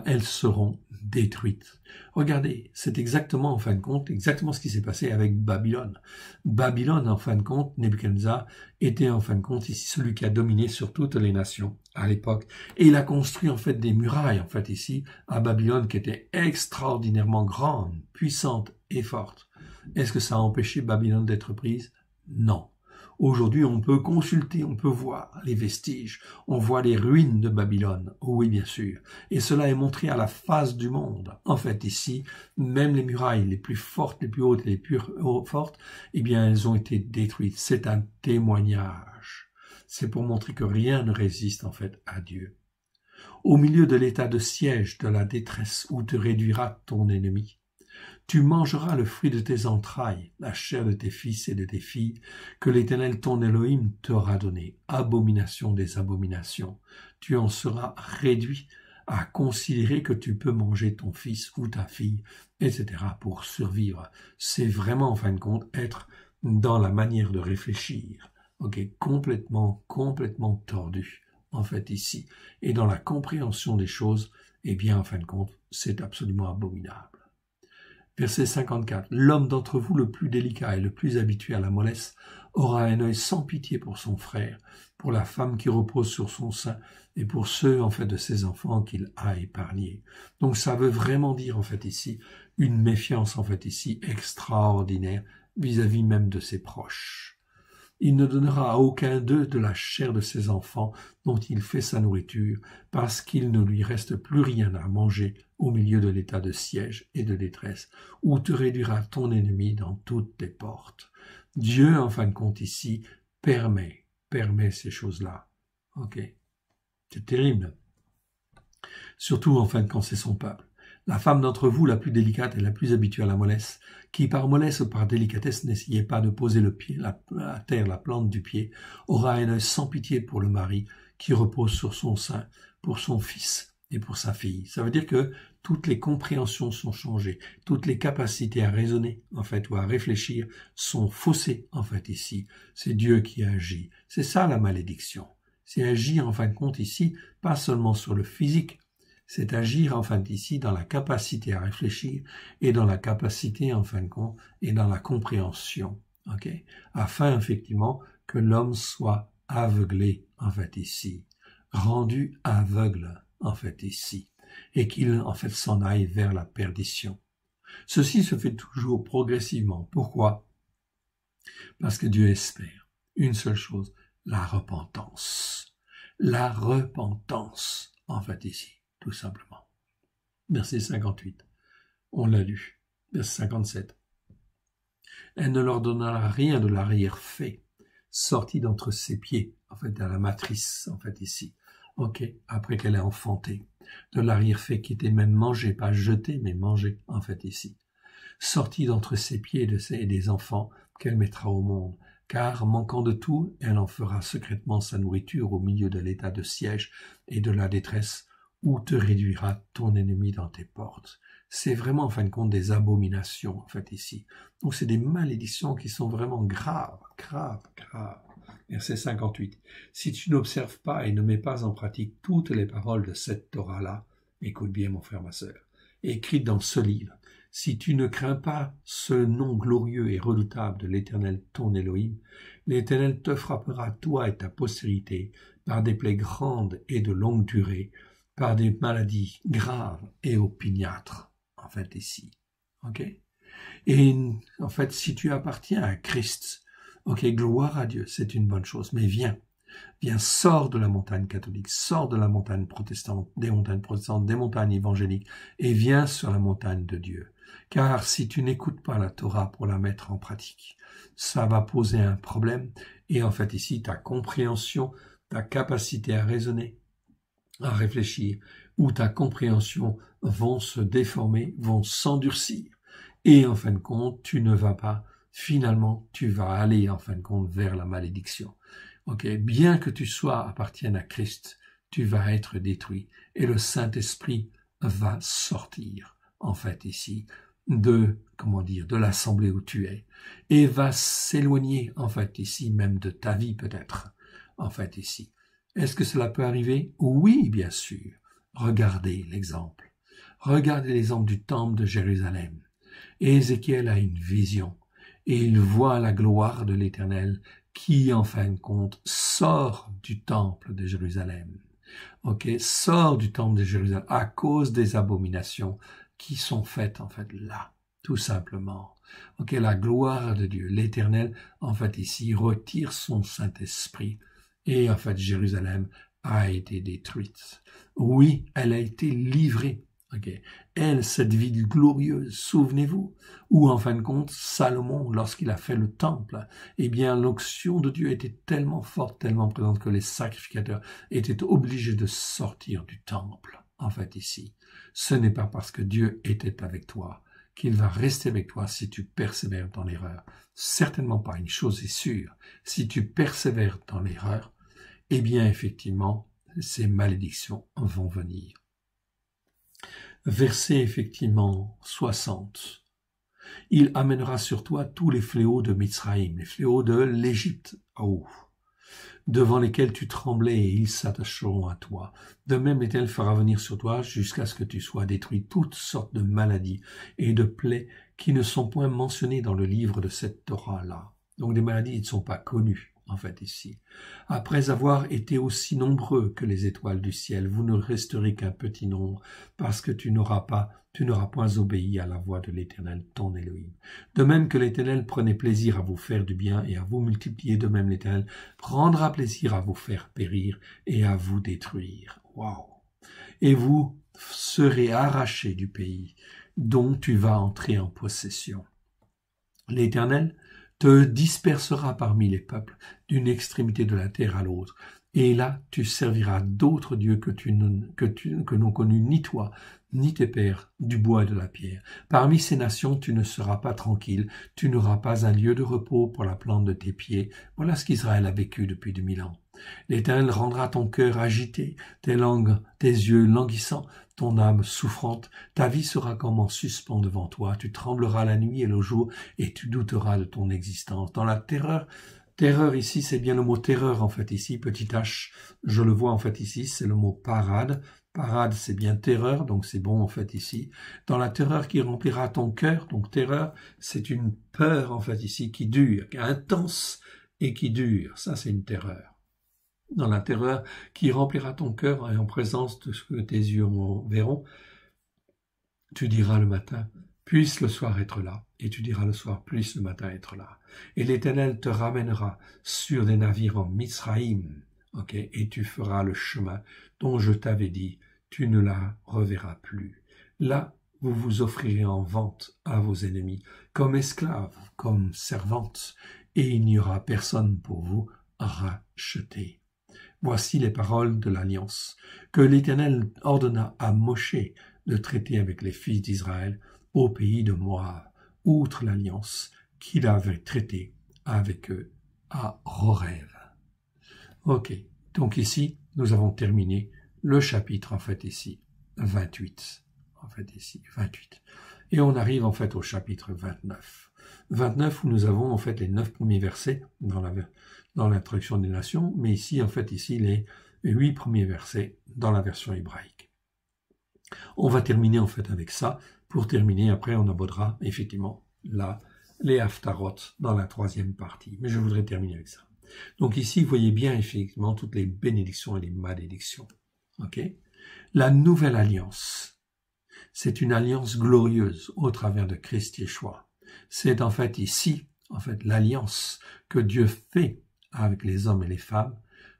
elles seront détruites. Regardez, c'est exactement, en fin de compte, exactement ce qui s'est passé avec Babylone. Babylone, en fin de compte, Nebuchadnezzar était, en fin de compte, ici celui qui a dominé sur toutes les nations à l'époque. Et il a construit, en fait, des murailles, en fait, ici, à Babylone, qui étaient extraordinairement grandes, puissantes et fortes. Est-ce que ça a empêché Babylone d'être prise? Non. Aujourd'hui, on peut consulter, on peut voir les vestiges, on voit les ruines de Babylone, oui bien sûr, et cela est montré à la face du monde. En fait, ici, même les murailles les plus fortes, les plus hautes et les plus fortes, eh bien, elles ont été détruites. C'est un témoignage. C'est pour montrer que rien ne résiste, en fait, à Dieu. Au milieu de l'état de siège, de la détresse, où te réduira ton ennemi, tu mangeras le fruit de tes entrailles, la chair de tes fils et de tes filles, que l'Éternel ton Elohim t'aura donné, abomination des abominations. Tu en seras réduit à considérer que tu peux manger ton fils ou ta fille, etc. pour survivre. C'est vraiment, en fin de compte, être dans la manière de réfléchir, ok, complètement tordu, en fait, ici. Et dans la compréhension des choses, eh bien, en fin de compte, c'est absolument abominable. Verset 54. L'homme d'entre vous le plus délicat et le plus habitué à la mollesse aura un œil sans pitié pour son frère, pour la femme qui repose sur son sein et pour ceux, en fait, de ses enfants qu'il a épargnés. Donc, ça veut vraiment dire, en fait, ici, une méfiance, en fait, ici, extraordinaire vis-à-vis même de ses proches. Il ne donnera à aucun d'eux de la chair de ses enfants dont il fait sa nourriture, parce qu'il ne lui reste plus rien à manger au milieu de l'état de siège et de détresse, où te réduira ton ennemi dans toutes tes portes. Dieu, en fin de compte, ici, permet ces choses-là. Ok. C'est terrible. Surtout, en fin de compte, c'est son peuple. La femme d'entre vous, la plus délicate et la plus habituée à la mollesse, qui par mollesse ou par délicatesse n'essayait pas de poser le pied à terre, la plante du pied, aura un œil sans pitié pour le mari qui repose sur son sein, pour son fils et pour sa fille. Ça veut dire que toutes les compréhensions sont changées, toutes les capacités à raisonner, en fait, ou à réfléchir sont faussées, en fait, ici. C'est Dieu qui agit. C'est ça la malédiction. C'est agir, en fin de compte, ici, pas seulement sur le physique, c'est agir, en fin d'ici, dans la capacité à réfléchir et dans la capacité, en fin de compte, et dans la compréhension, ok, afin, effectivement, que l'homme soit aveuglé, en fait, ici, rendu aveugle, en fait, ici, et qu'il, en fait, s'en aille vers la perdition. Ceci se fait toujours progressivement. Pourquoi? Parce que Dieu espère une seule chose, la repentance. La repentance, en fait, ici. Tout simplement. Verset 58. On l'a lu. Verset 57. Elle ne leur donnera rien de l'arrière-fait, sorti d'entre ses pieds, en fait, à la matrice, en fait, ici. Ok, après qu'elle ait enfanté. De l'arrière-fait qui était même mangé, pas jeté, mais mangé, en fait, ici. Sorti d'entre ses pieds et des enfants qu'elle mettra au monde. Car, manquant de tout, elle en fera secrètement sa nourriture au milieu de l'état de siège et de la détresse, ou te réduira ton ennemi dans tes portes. C'est vraiment, en fin de compte, des abominations, en fait, ici. Donc, c'est des malédictions qui sont vraiment graves, graves, graves. Verset 58. Si tu n'observes pas et ne mets pas en pratique toutes les paroles de cette Torah-là, écoute bien, mon frère, ma sœur, écrites dans ce livre, si tu ne crains pas ce nom glorieux et redoutable de l'Éternel, ton Elohim, l'Éternel te frappera, toi et ta postérité, par des plaies grandes et de longue durée, par des maladies graves et opiniâtres, en fait, ici. Ok? Et, en fait, si tu appartiens à Christ, ok, gloire à Dieu, c'est une bonne chose, mais viens, sors de la montagne catholique, sors de la montagne protestante, des montagnes évangéliques, et viens sur la montagne de Dieu. Car si tu n'écoutes pas la Torah pour la mettre en pratique, ça va poser un problème, et en fait ici, ta compréhension, ta capacité à raisonner, à réfléchir, ou ta compréhension vont se déformer, vont s'endurcir, et en fin de compte, tu ne vas pas, finalement, tu vas aller en fin de compte vers la malédiction. Ok, bien que tu appartiennes à Christ, tu vas être détruit, et le Saint-Esprit va sortir, en fait ici, de l'assemblée où tu es, et va s'éloigner, en fait ici, même de ta vie peut-être, en fait ici. Est-ce que cela peut arriver? Oui, bien sûr. Regardez l'exemple. Regardez l'exemple du temple de Jérusalem. Ézéchiel a une vision, et il voit la gloire de l'Éternel qui, en fin de compte, sort du temple de Jérusalem. Ok, sort du temple de Jérusalem à cause des abominations qui sont faites, en fait, là, tout simplement. Ok, la gloire de Dieu, l'Éternel, en fait, ici, retire son Saint-Esprit. Et, en fait, Jérusalem a été détruite. Oui, elle a été livrée. Okay. Elle, cette ville glorieuse, souvenez-vous, où en fin de compte, Salomon, lorsqu'il a fait le temple, eh bien, l'onction de Dieu était tellement forte, tellement présente que les sacrificateurs étaient obligés de sortir du temple, en fait, ici. Ce n'est pas parce que Dieu était avec toi qu'il va rester avec toi si tu persévères dans l'erreur. Certainement pas. Une chose est sûre. Si tu persévères dans l'erreur, eh bien, effectivement, ces malédictions vont venir. Verset effectivement 60. Il amènera sur toi tous les fléaux de Mitzraïm, les fléaux de l'Égypte, devant lesquels tu tremblais, et ils s'attacheront à toi. De même, l'Éternel fera venir sur toi jusqu'à ce que tu sois détruit toutes sortes de maladies et de plaies qui ne sont point mentionnées dans le livre de cette Torah-là. Donc des maladies qui ne sont pas connues, en fait, ici. Après avoir été aussi nombreux que les étoiles du ciel, vous ne resterez qu'un petit nombre, parce que tu n'auras point obéi à la voix de l'Éternel, ton Elohim. De même que l'Éternel prenait plaisir à vous faire du bien et à vous multiplier, de même l'Éternel prendra plaisir à vous faire périr et à vous détruire. Waouh! Et vous serez arrachés du pays dont tu vas entrer en possession. L'Éternel te dispersera parmi les peuples d'une extrémité de la terre à l'autre. Et là, tu serviras d'autres dieux que n'ont connus ni toi, ni tes pères, du bois et de la pierre. Parmi ces nations, tu ne seras pas tranquille, tu n'auras pas un lieu de repos pour la plante de tes pieds. Voilà ce qu'Israël a vécu depuis 2000 ans. L'Éternel rendra ton cœur agité, tes yeux languissants, ton âme souffrante. Ta vie sera comme en suspens devant toi. Tu trembleras la nuit et le jour, et tu douteras de ton existence. Dans la terreur ici, c'est bien le mot terreur, en fait, ici, petit h, je le vois, en fait, ici, c'est le mot parade. Parade, c'est bien terreur, donc c'est bon, en fait, ici. Dans la terreur qui remplira ton cœur, donc terreur, c'est une peur, en fait, ici, qui dure, qui est intense et qui dure. Ça, c'est une terreur. Dans la terreur qui remplira ton cœur et en présence de ce que tes yeux verront, tu diras le matin, puisse le soir être là, et tu diras le soir, puisse le matin être là. Et l'Éternel te ramènera sur des navires en Mitzraïm, et tu feras le chemin dont je t'avais dit, tu ne la reverras plus. Là, vous vous offrirez en vente à vos ennemis, comme esclaves, comme servantes, et il n'y aura personne pour vous racheter. Voici les paroles de l'alliance que l'Éternel ordonna à Moshe de traiter avec les fils d'Israël au pays de Moab, outre l'alliance qu'il avait traitée avec eux à Horeb. Ok, donc ici, nous avons terminé le chapitre, en fait, ici, 28. En fait, ici, 28. Et on arrive, en fait, au chapitre 29. 29, où nous avons, en fait, les 9 premiers versets dans l'introduction des nations, mais ici, en fait, ici, les 8 premiers versets dans la version hébraïque. On va terminer, en fait, avec ça. Pour terminer, après, on abordera, effectivement, les haftarot dans la 3e partie. Mais je voudrais terminer avec ça. Donc ici, vous voyez bien, effectivement, toutes les bénédictions et les malédictions. Ok? La nouvelle alliance, c'est une alliance glorieuse au travers de Christ Yeshua. C'est en fait ici, en fait, l'alliance que Dieu fait avec les hommes et les femmes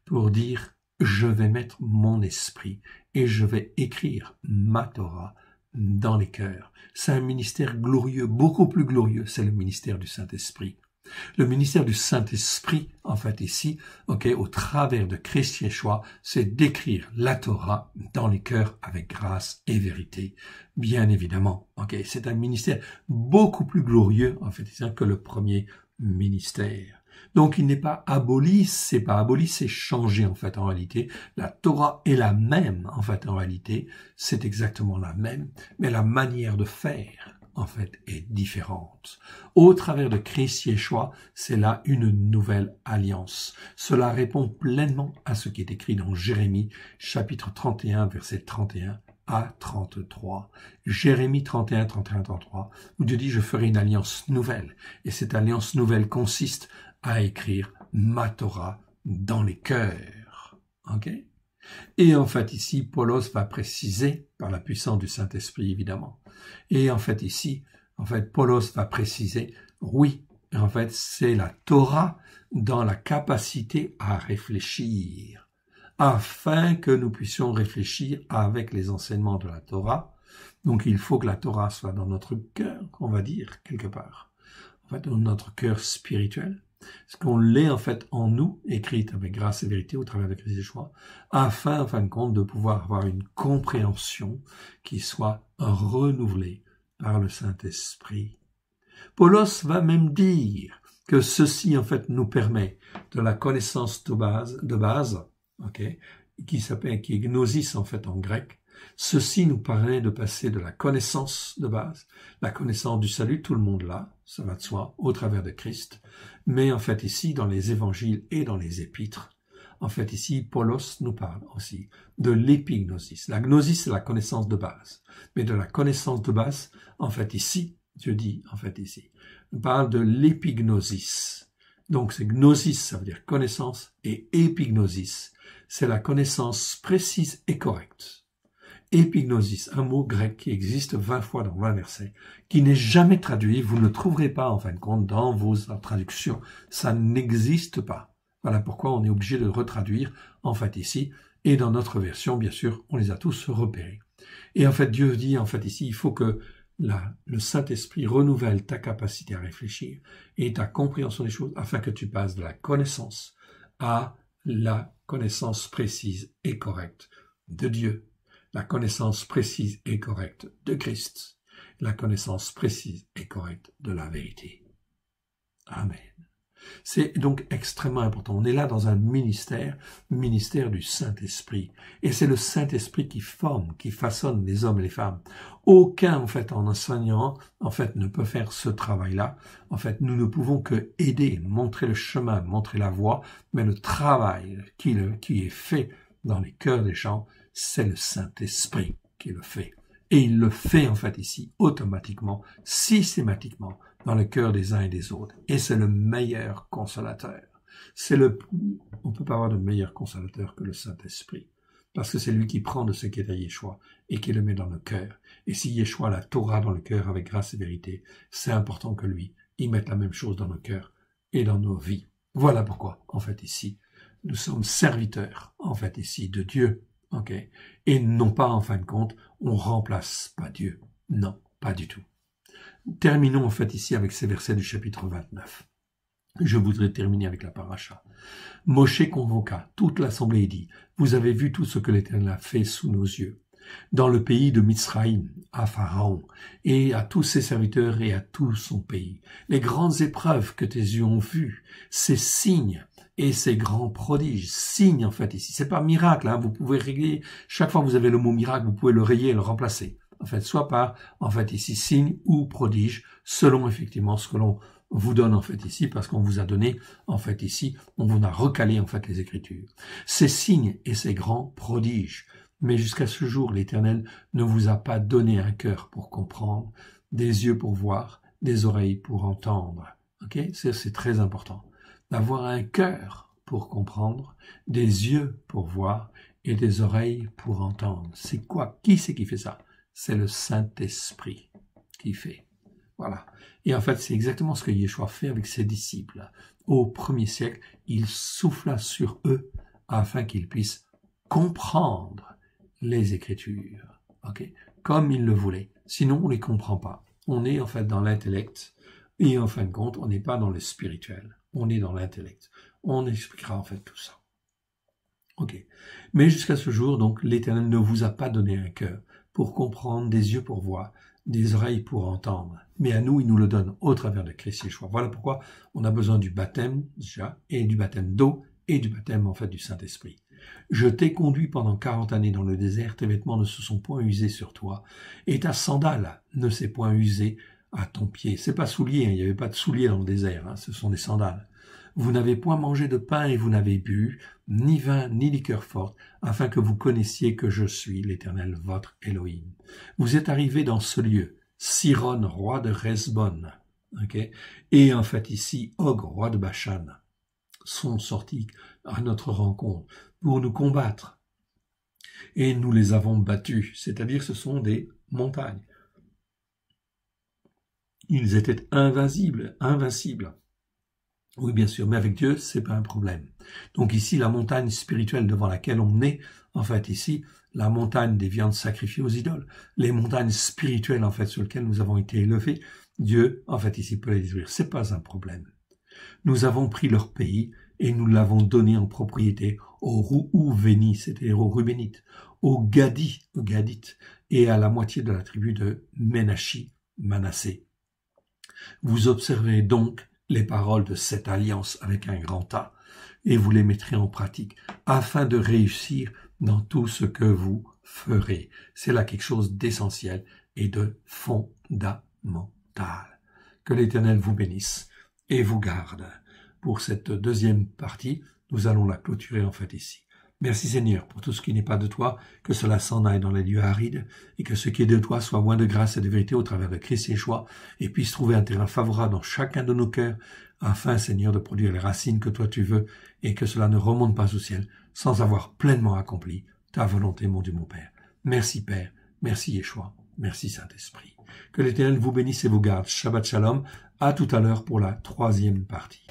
pour dire « Je vais mettre mon esprit et je vais écrire ma Torah dans les cœurs. » C'est un ministère glorieux, beaucoup plus glorieux, c'est le ministère du Saint-Esprit. Le ministère du Saint-Esprit, en fait, ici, au travers de Christ Yeshua, c'est d'écrire la Torah dans les cœurs avec grâce et vérité, bien évidemment. C'est un ministère beaucoup plus glorieux, en fait, que le premier ministère. Donc, il n'est pas aboli, c'est changé, en fait, en réalité. La Torah est la même, en fait, en réalité. C'est exactement la même, mais la manière de faire, en fait, est différente. Au travers de Christ Yeshua, c'est là une nouvelle alliance. Cela répond pleinement à ce qui est écrit dans Jérémie, chapitre 31, verset 31 à 33. Jérémie 31, 31, 33, où Dieu dit « Je ferai une alliance nouvelle ». Et cette alliance nouvelle consiste à écrire ma Torah dans les cœurs. Et en fait, ici, Paulos va préciser, par la puissance du Saint-Esprit, évidemment. Et en fait, ici, Paulos va préciser, oui, en fait, c'est la Torah dans la capacité à réfléchir, afin que nous puissions réfléchir avec les enseignements de la Torah. Donc, il faut que la Torah soit dans notre cœur, on va dire, quelque part. En fait, dans notre cœur spirituel. Ce qu'on l'est en fait en nous, écrite avec grâce et vérité au travers de Christ Yeshua, afin, en fin de compte, de pouvoir avoir une compréhension qui soit renouvelée par le Saint-Esprit. Paulos va même dire que ceci, en fait, nous permet de la connaissance de base, qui est gnosis, en fait, en grec. Ceci nous permet de passer de la connaissance de base, la connaissance du salut, tout le monde l'a, ça va de soi, au travers de Christ. Mais en fait ici, dans les évangiles et dans les épîtres, en fait ici, Paulos nous parle aussi de l'épignosis. La gnosis, c'est la connaissance de base. Mais de la connaissance de base, en fait ici, Dieu dit, en fait ici, on parle de l'épignosis. Donc c'est gnosis, ça veut dire connaissance, et épignosis, c'est la connaissance précise et correcte. Épignosis, un mot grec qui existe 20 fois dans 20 versets, qui n'est jamais traduit, vous ne le trouverez pas en fin de compte dans vos traductions, ça n'existe pas. Voilà pourquoi on est obligé de retraduire en fait ici, et dans notre version, bien sûr, on les a tous repérés. Et en fait, Dieu dit en fait ici, il faut que le Saint-Esprit renouvelle ta capacité à réfléchir et ta compréhension des choses, afin que tu passes de la connaissance à la connaissance précise et correcte de Dieu. La connaissance précise et correcte de Christ, la connaissance précise et correcte de la vérité. Amen. C'est donc extrêmement important. On est là dans un ministère du Saint-Esprit. Et c'est le Saint-Esprit qui forme, qui façonne les hommes et les femmes. Aucun, en fait, en enseignant, en fait, ne peut faire ce travail-là. En fait, nous ne pouvons que aider, montrer le chemin, montrer la voie, mais le travail qui est fait dans les cœurs des gens, c'est le Saint-Esprit qui le fait. Et il le fait en fait ici, automatiquement, systématiquement, dans le cœur des uns et des autres. Et c'est le meilleur consolateur. On peut pas avoir de meilleur consolateur que le Saint-Esprit. Parce que c'est lui qui prend de ce qui est à Yeshua et qui le met dans le cœur. Et si Yeshua a la Torah dans le cœur avec grâce et vérité, c'est important que lui, il mette la même chose dans nos cœurs et dans nos vies. Voilà pourquoi, en fait ici, nous sommes serviteurs, en fait ici, de Dieu. Et non pas, en fin de compte, on remplace pas Dieu. Non, pas du tout. Terminons en fait ici avec ces versets du chapitre 29. Je voudrais terminer avec la paracha. Moshe convoqua toute l'assemblée et dit, « Vous avez vu tout ce que l'Éternel a fait sous nos yeux, dans le pays de Mitsraïm, à Pharaon, et à tous ses serviteurs et à tout son pays. Les grandes épreuves que tes yeux ont vues, ces signes et ses grands prodiges, signes en fait ici. C'est pas miracle, hein, vous pouvez régler, chaque fois que vous avez le mot miracle, vous pouvez le rayer et le remplacer. En fait, soit par, en fait ici, signe ou prodige, selon effectivement ce que l'on vous donne en fait ici, parce qu'on vous a donné en fait ici, on vous a recalé en fait les Écritures. Ces signes et ces grands prodiges. Mais jusqu'à ce jour, l'Éternel ne vous a pas donné un cœur pour comprendre, des yeux pour voir, des oreilles pour entendre. Ok, c'est très important. D'avoir un cœur pour comprendre, des yeux pour voir et des oreilles pour entendre. C'est quoi? Qui c'est qui fait ça? C'est le Saint-Esprit qui fait. Voilà. Et en fait, c'est exactement ce que Yeshua fait avec ses disciples. Au 1er siècle, il souffla sur eux afin qu'ils puissent comprendre les Écritures. Ok, comme il le voulait. Sinon, on les comprend pas. On est en fait dans l'intellect et en fin de compte, on n'est pas dans le spirituel. On est dans l'intellect. On expliquera en fait tout ça. Ok. Mais jusqu'à ce jour, donc, l'Éternel ne vous a pas donné un cœur pour comprendre, des yeux pour voir, des oreilles pour entendre. Mais à nous, il nous le donne au travers de Christ Yeshua. Voilà pourquoi on a besoin du baptême, déjà, et du baptême d'eau, et du baptême, en fait, du Saint-Esprit. Je t'ai conduit pendant 40 années dans le désert, tes vêtements ne se sont point usés sur toi, et ta sandale ne s'est point usée à ton pied. C'est pas soulier, hein, il n'y avait pas de souliers dans le désert, hein, ce sont des sandales. Vous n'avez point mangé de pain et vous n'avez bu, ni vin, ni liqueur forte, afin que vous connaissiez que je suis l'Éternel, votre Elohim. Vous êtes arrivés dans ce lieu, Siron, roi de Resbon, okay, et en fait ici, Og, roi de Bashan, sont sortis à notre rencontre pour nous combattre. Et nous les avons battus, c'est-à-dire ce sont des montagnes. Ils étaient invincibles. Oui, bien sûr, mais avec Dieu, c'est pas un problème. Donc ici, la montagne spirituelle devant laquelle on est, en fait ici, la montagne des viandes sacrifiées aux idoles, les montagnes spirituelles, en fait, sur lesquelles nous avons été élevés, Dieu, en fait, ici, peut les détruire. C'est pas un problème. Nous avons pris leur pays et nous l'avons donné en propriété aux Rouveni, c'était aux Rubénites, aux Gadites, et à la moitié de la tribu de Ménachi, Manassé. Vous observez donc les paroles de cette alliance avec un grand A, et vous les mettrez en pratique, afin de réussir dans tout ce que vous ferez. C'est là quelque chose d'essentiel et de fondamental. Que l'Éternel vous bénisse et vous garde. Pour cette deuxième partie, nous allons la clôturer en fait ici. Merci Seigneur pour tout ce qui n'est pas de toi, que cela s'en aille dans les lieux arides, et que ce qui est de toi soit loin de grâce et de vérité au travers de Christ Yeshua, et puisse trouver un terrain favorable dans chacun de nos cœurs, afin Seigneur de produire les racines que toi tu veux, et que cela ne remonte pas au ciel, sans avoir pleinement accompli ta volonté, mon Dieu mon Père. Merci Père, merci Yeshua, merci Saint-Esprit. Que l'Éternel vous bénisse et vous garde. Shabbat Shalom, à tout à l'heure pour la troisième partie.